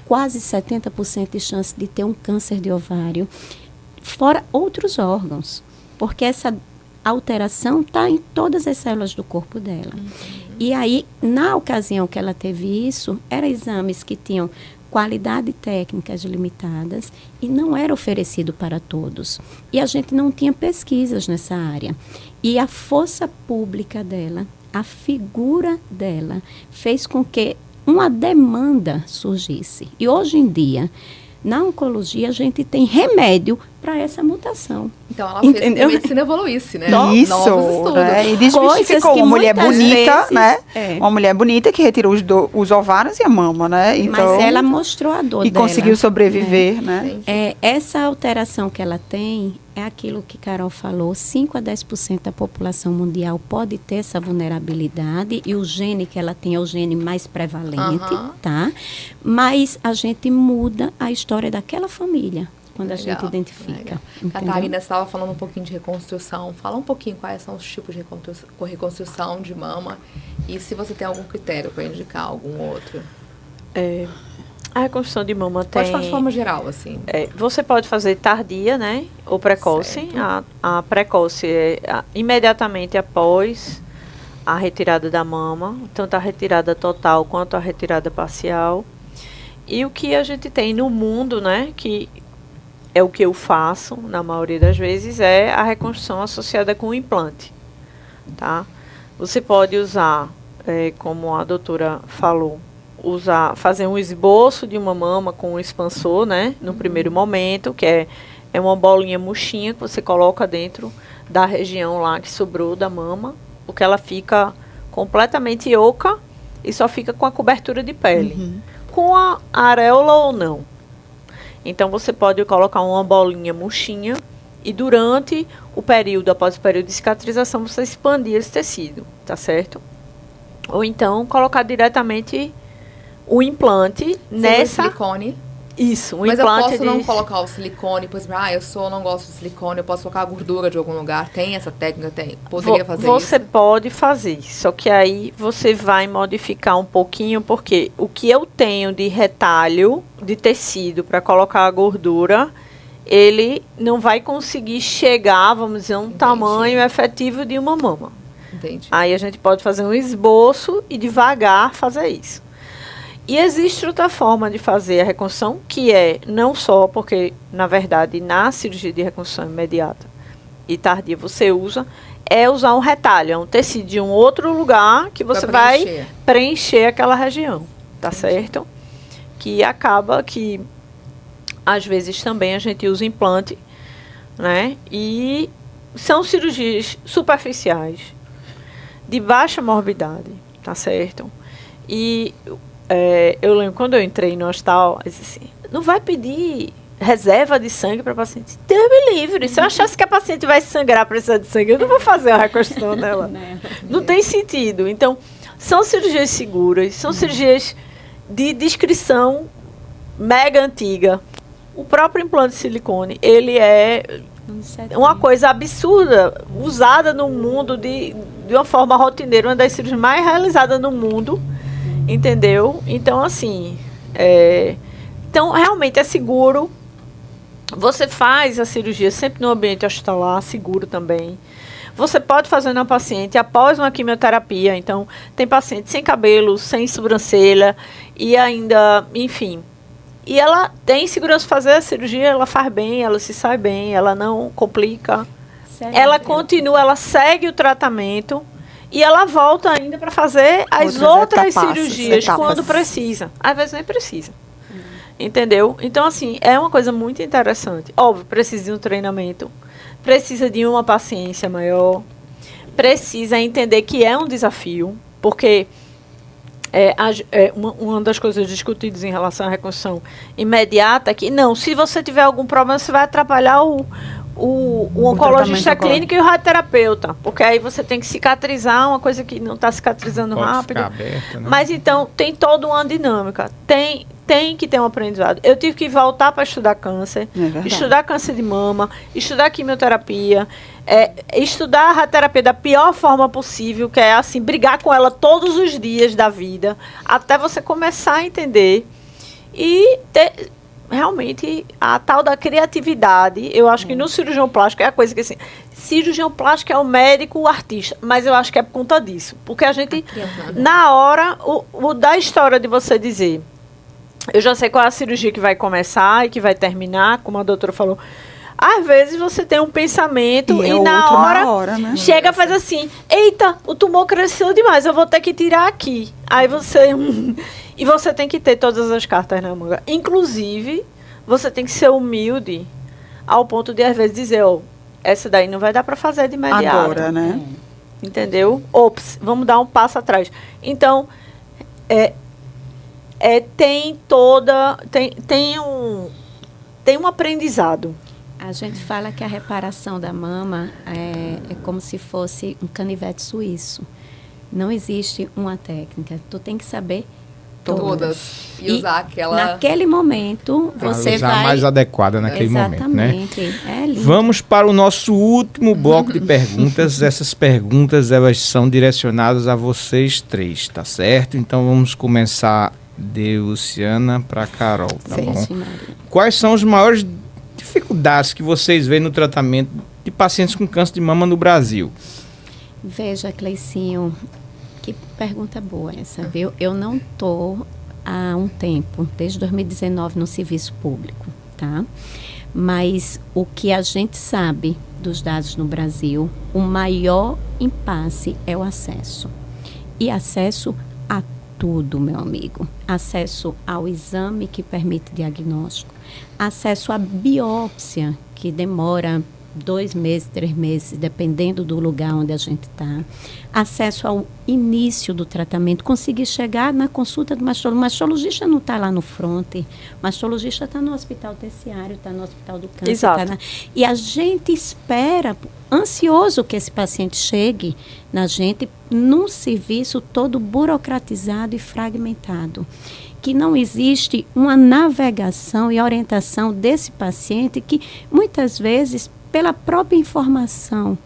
quase 70% de chance de ter um câncer de ovário, fora outros órgãos, porque essa alteração está em todas as células do corpo dela. E aí, na ocasião que ela teve isso, eram exames que tinham qualidade técnicas limitadas e não era oferecido para todos. E a gente não tinha pesquisas nessa área. E a força pública dela, a figura dela, fez com que uma demanda surgisse. E hoje em dia, na oncologia, a gente tem remédio para essa mutação. Então, ela fez com que Entendeu? a medicina evoluísse, né? Isso, Novos estudos. né? E Coisas desmistificou que uma mulher muitas bonita, vezes, né? é. Uma mulher bonita que retirou os ovários e a mama, né? Então, Mas ela mostrou a dor e dela. conseguiu sobreviver, né? Entendi. Essa alteração que ela tem é aquilo que Carol falou, 5 a 10% da população mundial pode ter essa vulnerabilidade e o gene que ela tem é o gene mais prevalente, Aham. tá? Mas a gente muda a história daquela família quando a gente Legal, identifica. legal. Entendeu? Catarina, você estava falando um pouquinho de reconstrução. Fala um pouquinho quais são os tipos de reconstrução de mama e se você tem algum critério para indicar algum outro. A reconstrução de mama Pode tem... falar de forma geral, assim. Você pode fazer tardia, né? Ou precoce. Certo. A precoce é imediatamente após a retirada da mama, tanto a retirada total quanto a retirada parcial. E o que a gente tem no mundo, né? Que é o que eu faço, na maioria das vezes, é a reconstrução associada com o implante, tá? Você pode usar, como a doutora falou, fazer um esboço de uma mama com um expansor, né? No primeiro momento, que é uma bolinha murchinha que você coloca dentro da região lá que sobrou da mama, porque ela fica completamente oca e só fica com a cobertura de pele. Com a areola ou não. Então, você pode colocar uma bolinha murchinha e durante o período, após o período de cicatrização, você expandir esse tecido, tá certo? Ou então, colocar diretamente o implante nessa... silicone. Isso, um Mas eu implante posso não colocar o silicone, pois, eu não gosto de silicone, eu posso colocar a gordura de algum lugar. Tem essa técnica? Tem. Poderia fazer Você isso? pode fazer, só que aí você vai modificar um pouquinho, porque o que eu tenho de retalho de tecido para colocar a gordura, ele não vai conseguir chegar, vamos dizer, um tamanho efetivo de uma mama. Entendi. Aí a gente pode fazer um esboço e devagar fazer isso. E existe outra forma de fazer a reconstrução, que é não só porque, na verdade, na cirurgia de reconstrução imediata e tardia você usar um retalho, é um tecido de um outro lugar que você vai preencher aquela região, tá certo? Que acaba que, às vezes, também a gente usa implante, né? E são cirurgias superficiais, de baixa morbidade. tá certo? E eu lembro, quando eu entrei no hospital, eu disse assim, não vai pedir reserva de sangue para paciente? Deus me livre. Se eu achasse que a paciente vai sangrar, precisar de sangue, eu não vou fazer a reconstrução dela. Não tem sentido. Então, são cirurgias seguras, são cirurgias de descrição mega antiga. O próprio implante de silicone, ele é uma coisa absurda, usada no mundo de uma forma rotineira, uma das cirurgias mais realizadas no mundo, entendeu? Então, assim, então, realmente é seguro. Você faz a cirurgia sempre no ambiente hospitalar, seguro também. Você pode fazer na paciente após uma quimioterapia. Então, tem paciente sem cabelo, sem sobrancelha e ainda, enfim. E ela tem segurança de fazer a cirurgia, ela faz bem, ela se sai bem, ela não complica. Sério? Ela continua, ela segue o tratamento e ela volta ainda para fazer as outras cirurgias quando precisa. Às vezes nem precisa. Entendeu? Então, assim, é uma coisa muito interessante. Óbvio, precisa de um treinamento, precisa de uma paciência maior, precisa entender que é um desafio, porque uma das coisas discutidas em relação à reconstrução imediata é que, não, se você tiver algum problema, você vai atrapalhar o oncologista clínico e o radioterapeuta, porque aí você tem que cicatrizar uma coisa que não está cicatrizando rápido. Aberta, né? Mas, então, tem toda uma dinâmica. Tem que ter um aprendizado. Eu tive que voltar para estudar câncer, estudar câncer de mama, estudar quimioterapia, estudar a radioterapia da pior forma possível, que é assim, brigar com ela todos os dias da vida, até você começar a entender e ter realmente a tal da criatividade. Eu acho que no cirurgião plástico é a coisa que assim, cirurgião plástico é o médico, o artista, mas eu acho que é por conta disso, porque a gente, na hora, o da história de você dizer, eu já sei qual é a cirurgia que vai começar e que vai terminar, como a doutora falou. Às vezes você tem um pensamento e na hora né? Chega a fazer assim, eita, o tumor cresceu demais, eu vou ter que tirar aqui. Aí você... e você tem que ter todas as cartas na manga. Inclusive, você tem que ser humilde ao ponto de, às vezes, dizer, essa daí não vai dar para fazer de imediato. Agora, né? Entendeu? Ops, vamos dar um passo atrás. Então, tem um aprendizado. A gente fala que a reparação da mama é como se fosse um canivete suíço. Não existe uma técnica. Tu tem que saber todas. E usar aquela... Naquele momento, você usar vai... a mais adequada naquele momento, né? Exatamente. É lindo. Vamos para o nosso último bloco de perguntas. Essas perguntas, elas são direcionadas a vocês três, tá certo? Então, vamos começar de Luciana para Carol, tá bom? Quais são as maiores dificuldades que vocês veem no tratamento de pacientes com câncer de mama no Brasil? Veja, Cleicinho, que pergunta boa essa, viu? Eu não estou há um tempo, desde 2019, no serviço público, tá? Mas o que a gente sabe dos dados no Brasil, o maior impasse é o acesso. E acesso a tudo, meu amigo. Acesso ao exame que permite diagnóstico, acesso à biópsia, que demora 2 meses, 3 meses, dependendo do lugar onde a gente está. Acesso ao início do tratamento, conseguir chegar na consulta do mastologista. O mastologista não está lá no fronte, o mastologista está no hospital terciário, está no hospital do câncer. Exato. E a gente espera, ansioso que esse paciente chegue na gente, num serviço todo burocratizado e fragmentado. Que não existe uma navegação e orientação desse paciente que, muitas vezes, pela própria informação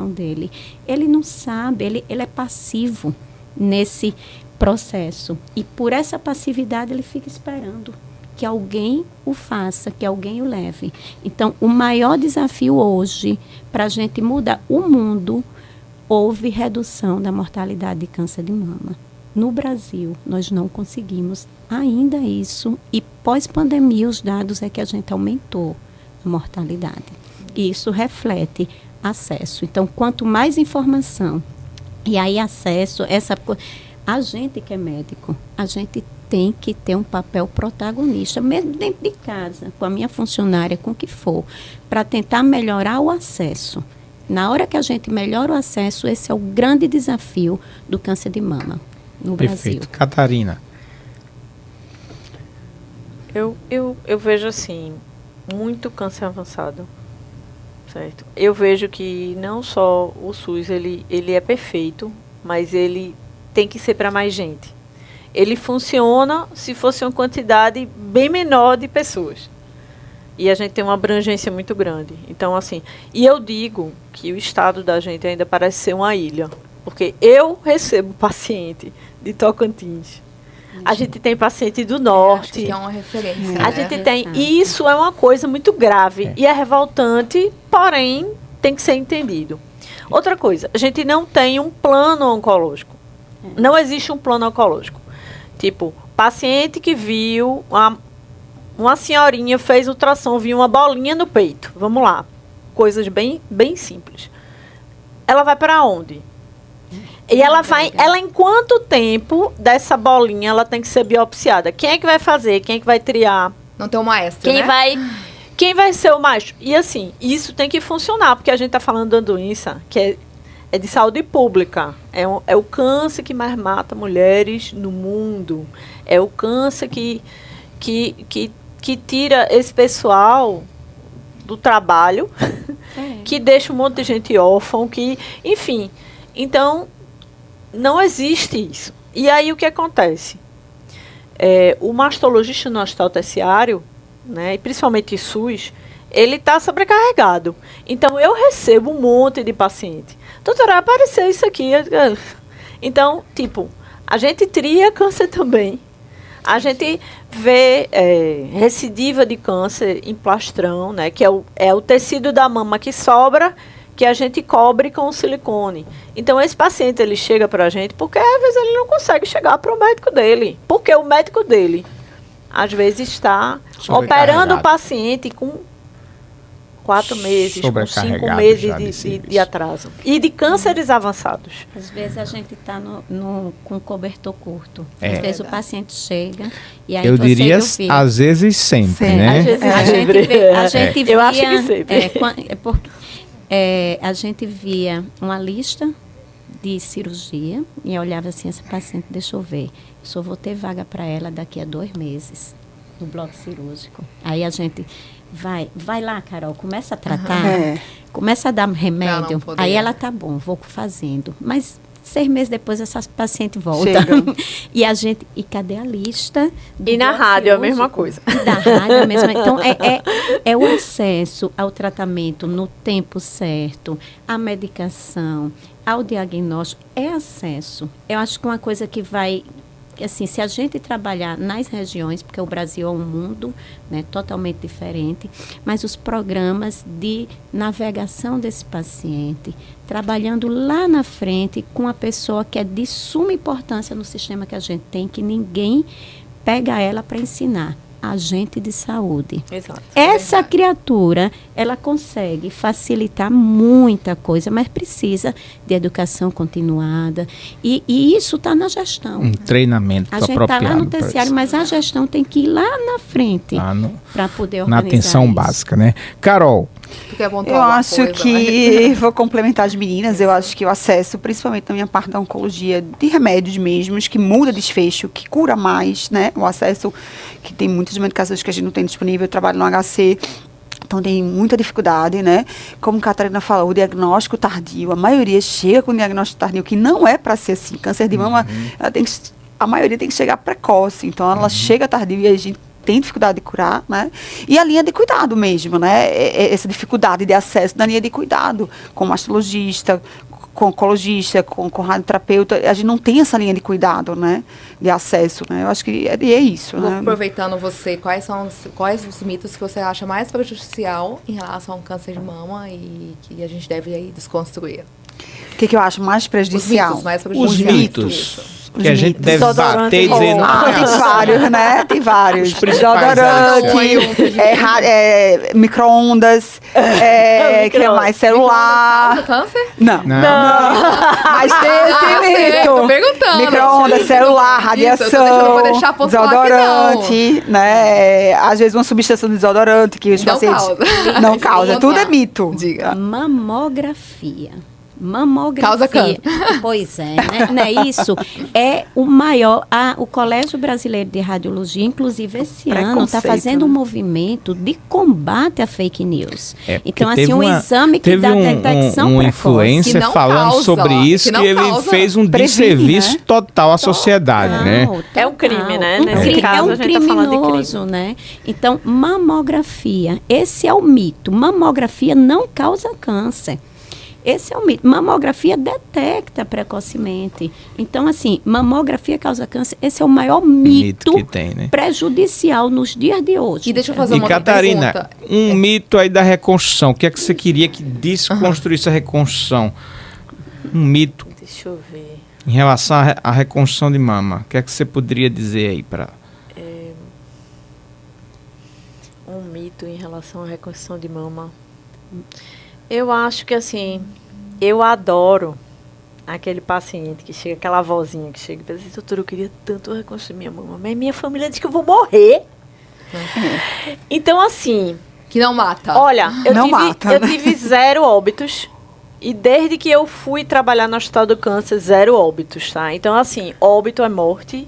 dele, ele não sabe, ele é passivo nesse processo. E por essa passividade ele fica esperando que alguém o faça, que alguém o leve. Então, o maior desafio hoje para a gente mudar o mundo, houve redução da mortalidade de câncer de mama. No Brasil, nós não conseguimos ainda isso, e pós-pandemia os dados é que a gente aumentou a mortalidade. E isso reflete acesso. Então, quanto mais informação, e aí acesso, a gente que é médico, a gente tem que ter um papel protagonista, mesmo dentro de casa, com a minha funcionária, com o que for, para tentar melhorar o acesso. Na hora que a gente melhora o acesso, esse é o grande desafio do câncer de mama no Brasil. Perfeito. Catarina. Eu vejo assim, muito câncer avançado, certo? Eu vejo que não só o SUS, ele é perfeito, mas ele tem que ser para mais gente. Ele funciona se fosse uma quantidade bem menor de pessoas. E a gente tem uma abrangência muito grande. Então, assim, e eu digo que o estado da gente ainda parece ser uma ilha, porque eu recebo paciente de Tocantins. A gente tem paciente do norte. Acho que é uma referência. A gente tem. E isso é uma coisa muito grave. E é revoltante, porém, tem que ser entendido. Outra coisa, a gente não tem um plano oncológico. Não existe um plano oncológico. Tipo, paciente que viu, uma senhorinha fez ultrassom, viu uma bolinha no peito. Vamos lá. Coisas bem, bem simples. Ela vai para onde? E ela em quanto tempo dessa bolinha ela tem que ser biopsiada? Quem é que vai fazer? Quem é que vai triar? Não tem um maestro, né? Quem vai ser o maestro? E assim, isso tem que funcionar, porque a gente está falando da doença que é de saúde pública. É o câncer que mais mata mulheres no mundo. É o câncer que tira esse pessoal do trabalho, que deixa um monte de gente órfã, enfim. Então, não existe isso. E aí, o que acontece? O mastologista no hospital terciário, né, e principalmente SUS, ele está sobrecarregado. Então, eu recebo um monte de paciente. Doutora, apareceu isso aqui. Então, tipo, a gente tria câncer também. A gente vê recidiva de câncer em plastrão, né, que é o tecido da mama que sobra, que a gente cobre com silicone. Então, esse paciente, ele chega para a gente porque, às vezes, ele não consegue chegar para o médico dele. Porque o médico dele, às vezes, está operando o paciente com 4 meses, com 5 meses de atraso. E de cânceres avançados. Às vezes, a gente está com cobertor curto. Às vezes, o paciente chega e aí eu diria, às vezes, sempre, né? Às vezes, a gente via... Eu acho que sempre. A gente via uma lista de cirurgia e eu olhava assim, essa paciente, deixa eu ver, eu só vou ter vaga para ela daqui a 2 meses no bloco cirúrgico. Aí a gente vai lá, Carol, começa a tratar, começa a dar remédio, aí ela tá bom, vou fazendo. Mas 6 meses depois essa paciente volta. E cadê a lista? E na rádio é a mesma coisa. E da rádio é a mesma. Então, é o acesso ao tratamento no tempo certo, à medicação, ao diagnóstico, é acesso. Eu acho que uma coisa que vai... Assim, se a gente trabalhar nas regiões, porque o Brasil é um mundo, né, totalmente diferente, mas os programas de navegação desse paciente, trabalhando lá na frente com a pessoa que é de suma importância no sistema que a gente tem, que ninguém pega ela para ensinar, agente de saúde. Exato. Essa criatura, ela consegue facilitar muita coisa, mas precisa de educação continuada. E isso está na gestão. Um treinamento apropriado. A gente está lá no terciário, mas a gestão tem que ir lá na frente para poder organizar na atenção isso. básica, né? Carol. Eu acho que, vou complementar as meninas, eu acho que o acesso, principalmente na minha parte da oncologia, de remédios mesmos, que muda desfecho, que cura mais, né? O acesso, que tem muitas medicações que a gente não tem disponível, eu trabalho no HC, então tem muita dificuldade, né? Como a Catarina falou, o diagnóstico tardio, a maioria chega com diagnóstico tardio, que não é para ser assim. Câncer de mama, a maioria tem que chegar precoce, então ela chega tardio e a gente tem dificuldade de curar, né? E a linha de cuidado mesmo, né? Essa dificuldade de acesso na linha de cuidado, com mastologista, com oncologista, com radioterapeuta, a gente não tem essa linha de cuidado, né? De acesso, né? Eu acho que é isso, né? Aproveitando você, quais os mitos que você acha mais prejudicial em relação ao câncer de mama e que a gente deve aí desconstruir? O que eu acho mais prejudicial? Os mitos mais prejudiciais. Os mitos. que a gente deve Desodorante bater e bom. dizer, Tem nossa, vários, né? Tem vários. Os principais Desodorante, micro-ondas, que mais? Celular. Causa câncer? Não. Mas tem esse tô mito. perguntando. Micro-ondas, celular, Isso, radiação, eu não vou deixar pontuar aqui, desodorante, né? Às vezes uma substância do desodorante que os Não pacientes... causa. Não causa. Tudo é mito. Diga. Mamografia. Mamografia. Causa câncer. Pois é, né? Não é isso? É o maior. O Colégio Brasileiro de Radiologia, inclusive esse ano, está Preconceito, fazendo um né? movimento de combate à fake news. É, porque Então, teve assim, um exame que teve dá detecção um precoce. influencer Que não falando causa, sobre isso, que que, não ele causa. fez um Previne, desserviço né? total à sociedade, né? É um crime, né? Um Nesse crime, caso, é a um gente tá falando de crime. criminoso, né? Então, mamografia, esse é o mito. Mamografia não causa câncer. Esse é o mito. Mamografia detecta precocemente. Então, assim, mamografia causa câncer. Esse é o maior mito que tem, né? prejudicial nos dias de hoje. E deixa eu fazer E uma outra Catarina, pergunta. um mito aí da reconstrução. O que é que você queria que desconstruísse a reconstrução? Um mito Deixa eu ver. em relação à reconstrução de mama. O que é que você poderia dizer aí para... Um mito em relação à reconstrução de mama. Eu acho que, assim, eu adoro aquele paciente que chega, aquela vozinha que chega e pensa assim, doutora, eu queria tanto reconstruir minha mama, mas minha família diz que eu vou morrer. Então, assim, Que não mata. olha, Não mata, eu né? tive 0 óbitos. E desde que eu fui trabalhar no Hospital do Câncer, 0 óbitos, tá? Então, assim, óbito é morte.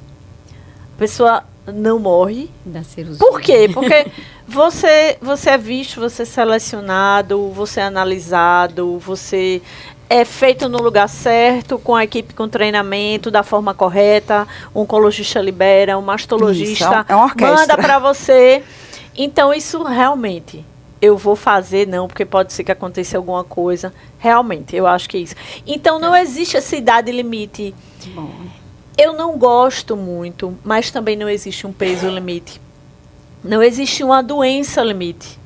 A pessoa não morre. Da cirurgia. Por quê? Porque você é visto, você é selecionado, você é analisado, você é feito no lugar certo, com a equipe com treinamento, da forma correta, o oncologista libera, o mastologista Isso, é uma orquestra. manda para você. Então, isso realmente eu vou fazer, não, porque pode ser que aconteça alguma coisa. Realmente, eu acho que é isso. Então, não existe essa idade limite. Bom, Eu não gosto muito, mas também não existe um peso limite. Não existe uma doença limite.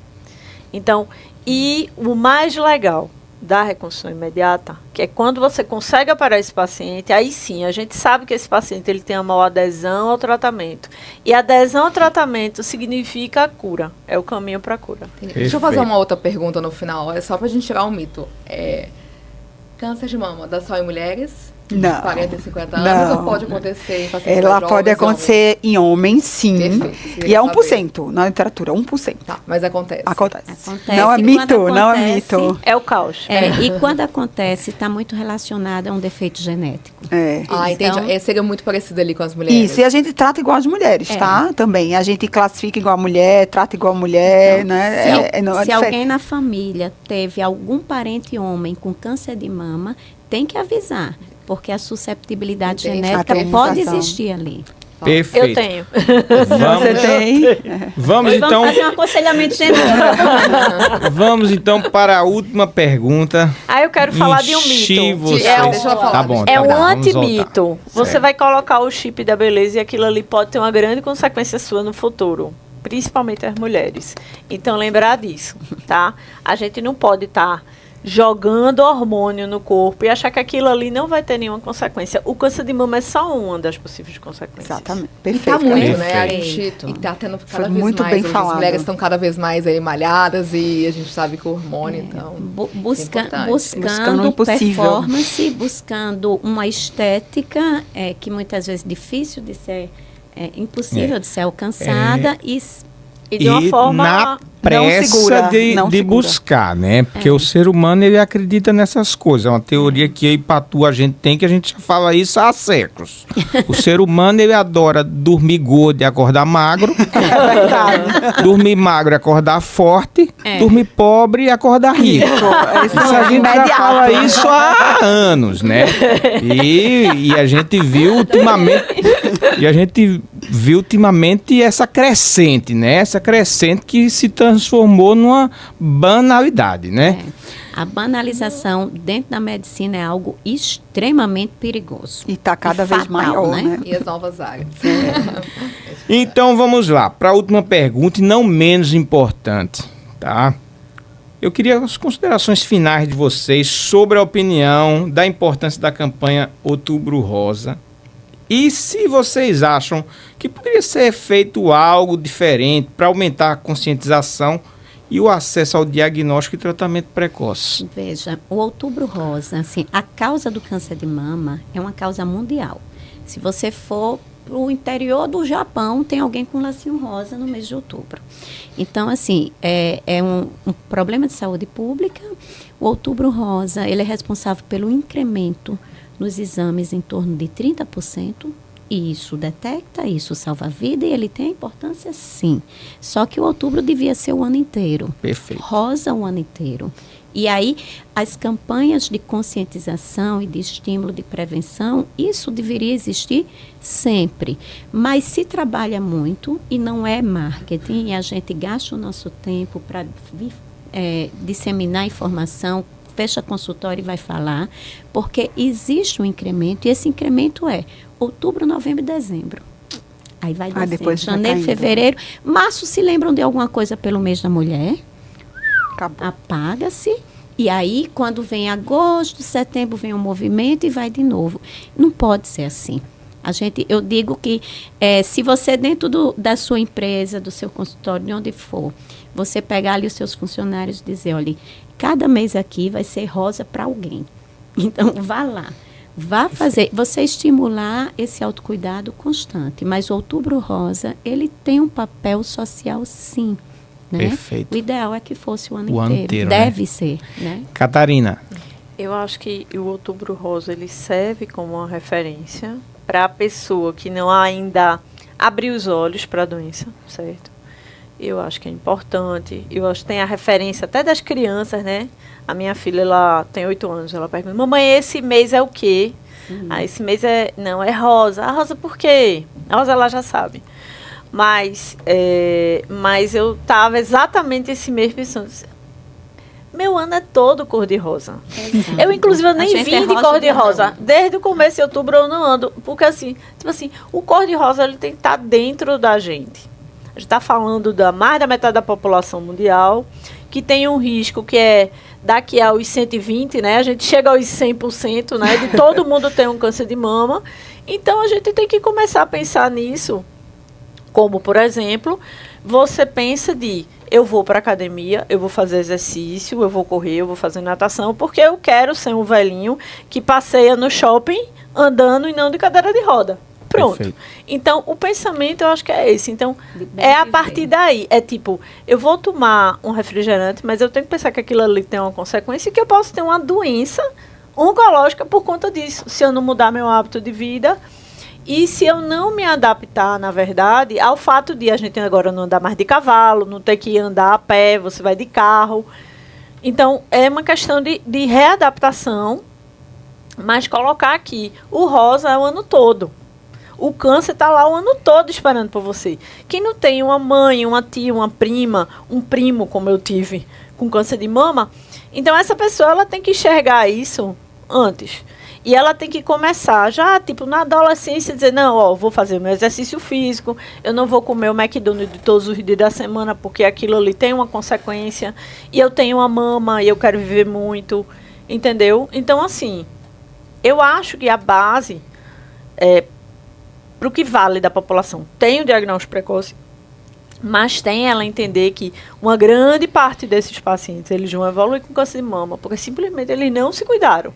Então, e o mais legal da reconstrução imediata, que é quando você consegue operar esse paciente, aí sim, a gente sabe que esse paciente ele tem uma maior adesão ao tratamento. E adesão ao tratamento significa a cura, é o caminho para a cura. Deixa eu fazer uma outra pergunta no final, é só pra gente tirar um mito. Câncer de mama dá só em mulheres? Não. 40 e 50 Não. anos ou pode acontecer em pacientes Ela mais pode jovens, acontecer em homens, sim. Perfeito. E é 1% na literatura, 1%. Tá, mas acontece. Acontece. Acontece. Não é E mito, quando não é acontece, mito. É o caos. E quando acontece, está muito relacionado a um defeito genético. É. Ah, Então- entendi. Seria muito parecido ali com as mulheres. Isso, e a gente trata igual as mulheres, tá? Também. A gente classifica igual a mulher, trata igual a mulher, né? Não é Se diferente. alguém na família teve algum parente homem com câncer de mama, tem que avisar, porque a susceptibilidade Entendi. genética A tem pode mutação. existir ali. Perfeito. Eu tenho. Você Vamos, tem? vamos então, Vamos fazer um aconselhamento genético. vamos então para a última pergunta. Aí eu quero falar de um Enchi mito. você. Deixa eu falar. Tá bom, É tá um bom, vamos voltar. antimito. Você Certo. vai colocar o chip da beleza e aquilo ali pode ter uma grande consequência sua no futuro. Principalmente as mulheres. Então, lembrar disso, tá? A gente não pode estar jogando hormônio no corpo e achar que aquilo ali não vai ter nenhuma consequência. O câncer de mama é só uma das possíveis consequências. Exatamente. E Perfeito. tá muito, Perfeito. né? A gente tá tendo cada Foi vez muito mais. bem Hoje falado. As mulheres estão cada vez mais aí malhadas e a gente sabe que o hormônio, então. Buscando Buscando o impossível. performance, buscando uma estética que muitas vezes é difícil de ser, impossível de ser alcançada E de uma forma na pressa segura, de não segura. buscar, né? Porque o ser humano, ele acredita nessas coisas. É uma teoria que eu e Patu a gente tem, que a gente já fala isso há séculos. O ser humano, ele adora dormir gordo e acordar magro. É verdade. Dormir magro e acordar forte. Dormir pobre e acordar rico. Isso Isso a é gente já imediato. fala isso há anos, né? E a gente viu ultimamente essa crescente, né? Essa crescente que se transformou numa banalidade, né? A banalização dentro da medicina é algo extremamente perigoso. E tá cada vez fatal, maior, né? E as novas áreas. Então vamos lá, para a última pergunta e não menos importante, tá? Eu queria as considerações finais de vocês sobre a opinião da importância da campanha Outubro Rosa E se vocês acham que poderia ser feito algo diferente para aumentar a conscientização e o acesso ao diagnóstico e tratamento precoce? Veja, o Outubro Rosa, assim, a causa do câncer de mama é uma causa mundial. Se você for para o interior do Japão, tem alguém com lacinho rosa no mês de outubro. Então, assim, é um problema de saúde pública. O Outubro Rosa, ele é responsável pelo incremento nos exames em torno de 30%. E isso detecta, isso salva a vida e ele tem a importância, sim. Só que o outubro devia ser o ano inteiro. Perfeito. Rosa o ano inteiro. E aí, as campanhas de conscientização e de estímulo de prevenção, isso deveria existir sempre. Mas se trabalha muito e não é marketing, e a gente gasta o nosso tempo para disseminar informação, fecha consultório e vai falar, porque existe um incremento, e esse incremento é outubro, novembro e dezembro. Aí vai descendo, depois vai janeiro, caindo. fevereiro, março, se lembram de alguma coisa pelo mês da mulher? Acabou. Apaga-se. E aí, quando vem agosto, setembro, vem um movimento e vai de novo. Não pode ser assim. Eu digo que se você dentro da sua empresa, do seu consultório, de onde for, você pegar ali os seus funcionários e dizer, olha, cada mês aqui vai ser rosa para alguém. Então, vá lá. Vá fazer, você estimular esse autocuidado constante. Mas o Outubro Rosa, ele tem um papel social, sim. Né? Perfeito. O ideal é que fosse o ano O ano inteiro. inteiro, Deve né? ser, né? Catarina. Eu acho que o Outubro Rosa ele serve como uma referência para a pessoa que não ainda abriu os olhos para a doença, certo? Eu acho que é importante. Eu acho que tem a referência até das crianças, né? A minha filha, ela tem 8 anos, ela pergunta, mamãe, esse mês é o quê? Esse mês é rosa. A rosa por quê? A rosa ela já sabe. Mas eu estava exatamente esse mês pensando, meu ano é todo cor-de-rosa. Eu, inclusive, eu nem vim de cor-de-rosa. Desde o começo de outubro eu não ando. Porque, assim, o cor-de-rosa ele tem que estar dentro da gente. A gente está falando da mais da metade da população mundial, que tem um risco que é daqui aos 120, né? A gente chega aos 100%, né? De todo mundo tem um câncer de mama. Então, a gente tem que começar a pensar nisso. Como, por exemplo, você pensa eu vou para a academia, eu vou fazer exercício, eu vou correr, eu vou fazer natação, porque eu quero ser um velhinho que passeia no shopping andando e não de cadeira de roda. Pronto. Perfeito. Então, o pensamento eu acho que é esse. Então, é a partir daí. É tipo, eu vou tomar um refrigerante, mas eu tenho que pensar que aquilo ali tem uma consequência e que eu posso ter uma doença oncológica por conta disso, se eu não mudar meu hábito de vida. E se eu não me adaptar, na verdade, ao fato de a gente agora não andar mais de cavalo, não ter que andar a pé, você vai de carro. Então, é uma questão de readaptação, mas colocar aqui, o rosa é o ano todo. O câncer está lá o ano todo esperando por você. Quem não tem uma mãe, uma tia, uma prima, um primo, como eu tive, com câncer de mama, então essa pessoa ela tem que enxergar isso antes. E ela tem que começar já, tipo, na adolescência, dizer, não, vou fazer o meu exercício físico, eu não vou comer o McDonald's de todos os dias da semana, porque aquilo ali tem uma consequência, e eu tenho uma mama, e eu quero viver muito, entendeu? Então, assim, eu acho que a base, para o que vale da população, tem o diagnóstico precoce, mas tem ela entender que uma grande parte desses pacientes, eles vão evoluir com câncer de mama, porque simplesmente eles não se cuidaram.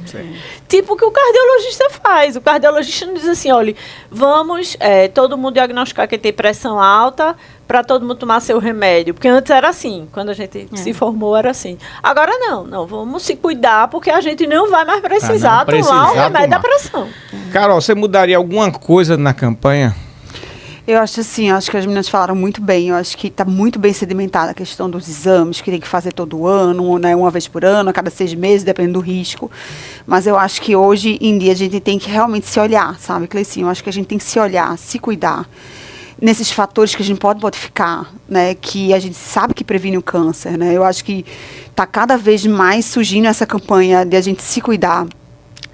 Sim. Tipo o que o cardiologista faz. O cardiologista não diz assim, olha, vamos todo mundo diagnosticar quem tem pressão alta para todo mundo tomar seu remédio. Porque antes era assim, quando a gente se formou era assim. Agora não, vamos se cuidar porque a gente não vai mais precisar tomar o remédio da pressão. Carol, você mudaria alguma coisa na campanha? Eu acho assim, acho que as meninas falaram muito bem, eu acho que está muito bem sedimentada a questão dos exames, que tem que fazer todo ano, né, uma vez por ano, a cada 6 meses, dependendo do risco. Mas eu acho que hoje em dia a gente tem que realmente se olhar, sabe, Cleicinho? Eu acho que a gente tem que se olhar, se cuidar nesses fatores que a gente pode modificar, né, que a gente sabe que previne o câncer, né? Eu acho que está cada vez mais surgindo essa campanha de a gente se cuidar.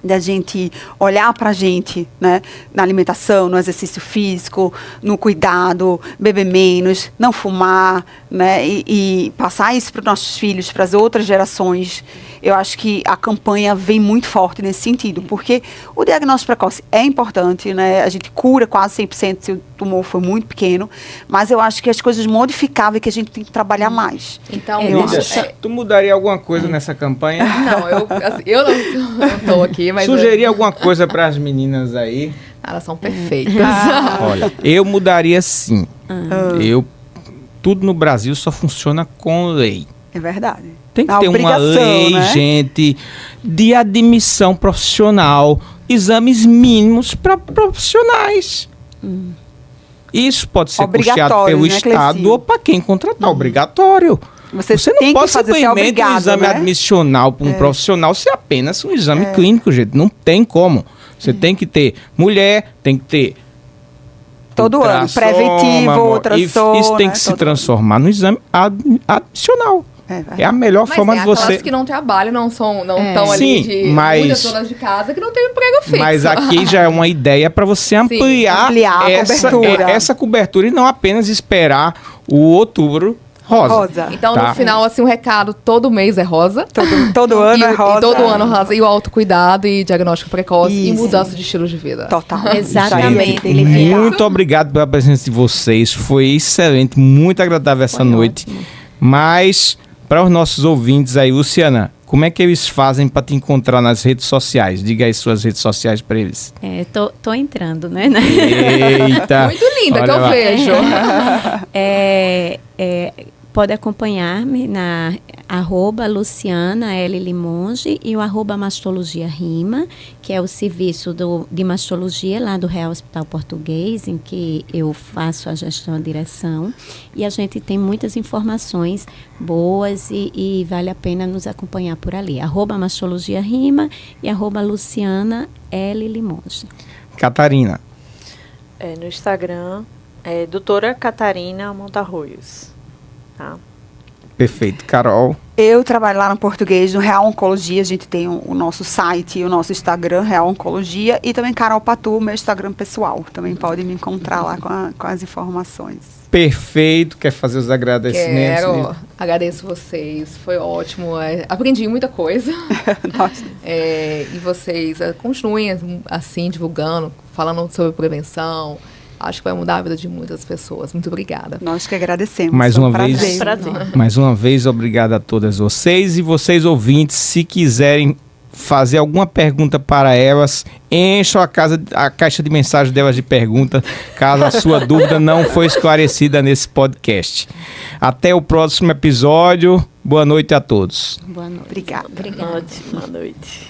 da gente olhar pra gente, né, na alimentação, no exercício físico, no cuidado, beber menos, não fumar, né, e passar isso para os nossos filhos, para as outras gerações. Eu acho que a campanha vem muito forte nesse sentido, porque o diagnóstico precoce é importante, né, a gente cura quase 100% se o tumor for muito pequeno, mas eu acho que as coisas modificáveis que a gente tem que trabalhar mais. Então, Eu Lídia, acho. tu mudaria alguma coisa nessa campanha? Não, eu não estou aqui, mas... Sugerir alguma coisa para as meninas aí? Elas são perfeitas. Olha, eu mudaria sim. Tudo no Brasil só funciona com lei. É verdade. Tem que A ter uma obrigação, lei, né? gente, de admissão profissional, exames mínimos para profissionais. Isso pode ser custeado Obrigatório, pelo né, Estado Cleci? ou para quem contratar. Obrigatório. Você Você não tem pode que fazer ser simplesmente obrigado, um exame né? admissional para um profissional ser apenas um exame clínico, gente. Não tem como. Você tem que ter mulher, tem que ter Todo ano, ultrassoma, preventivo, ultrassom, Isso tem né, que se todo transformar no exame admissional. verdade. É a melhor Mas forma tem de aquelas você... que não trabalham, não estão ali Sim, de mas- muitas donas de casa que não tem emprego fixo. Mas aqui já é uma ideia para você ampliar, ampliar a cobertura. essa cobertura e não apenas esperar o outubro rosa. Rosa. Então, Tá. no final, assim, o recado, todo mês é rosa. Todo ano é rosa. E todo ano rosa. E o autocuidado e diagnóstico precoce e Isso. mudança de estilo de vida. Total. Exatamente, Isso aí tem que ficar. Muito obrigado pela presença de vocês. Foi excelente, muito agradável essa noite. Mas, para os nossos ouvintes aí, Luciana, como é que eles fazem para te encontrar nas redes sociais? Diga aí suas redes sociais para eles. Tô entrando, né? Eita! Muito linda que Olha eu lá. vejo. Pode acompanhar-me na @Luciana L. Limonge e o @Mastologia Rima, que é o serviço de mastologia lá do Real Hospital Português, em que eu faço a gestão e direção. E a gente tem muitas informações boas e vale a pena nos acompanhar por ali. @Mastologia Rima e @Luciana L. Limonge. Catarina. No Instagram, doutora Catarina Montarroios. Tá? Perfeito. Carol. Eu trabalho lá no Português, no Real Oncologia. A gente tem o nosso site e o nosso Instagram, Real Oncologia. E também Carol Patu, meu Instagram pessoal. Também pode me encontrar lá com as informações. Perfeito. Quer fazer os agradecimentos? Quero. Agradeço vocês. Foi ótimo. Aprendi muita coisa. Nossa. E vocês continuem assim, divulgando, falando sobre prevenção. Acho que vai mudar a vida de muitas pessoas. Muito obrigada. Nós que agradecemos. Mais Foi um uma vez. prazer. Mais uma vez, obrigado a todas vocês. E vocês ouvintes, se quiserem fazer alguma pergunta para elas, encham a caixa de mensagem delas de pergunta, caso a sua dúvida não foi esclarecida nesse podcast. Até o próximo episódio. Boa noite a todos. Boa noite. Obrigada. Obrigada. Ótima noite.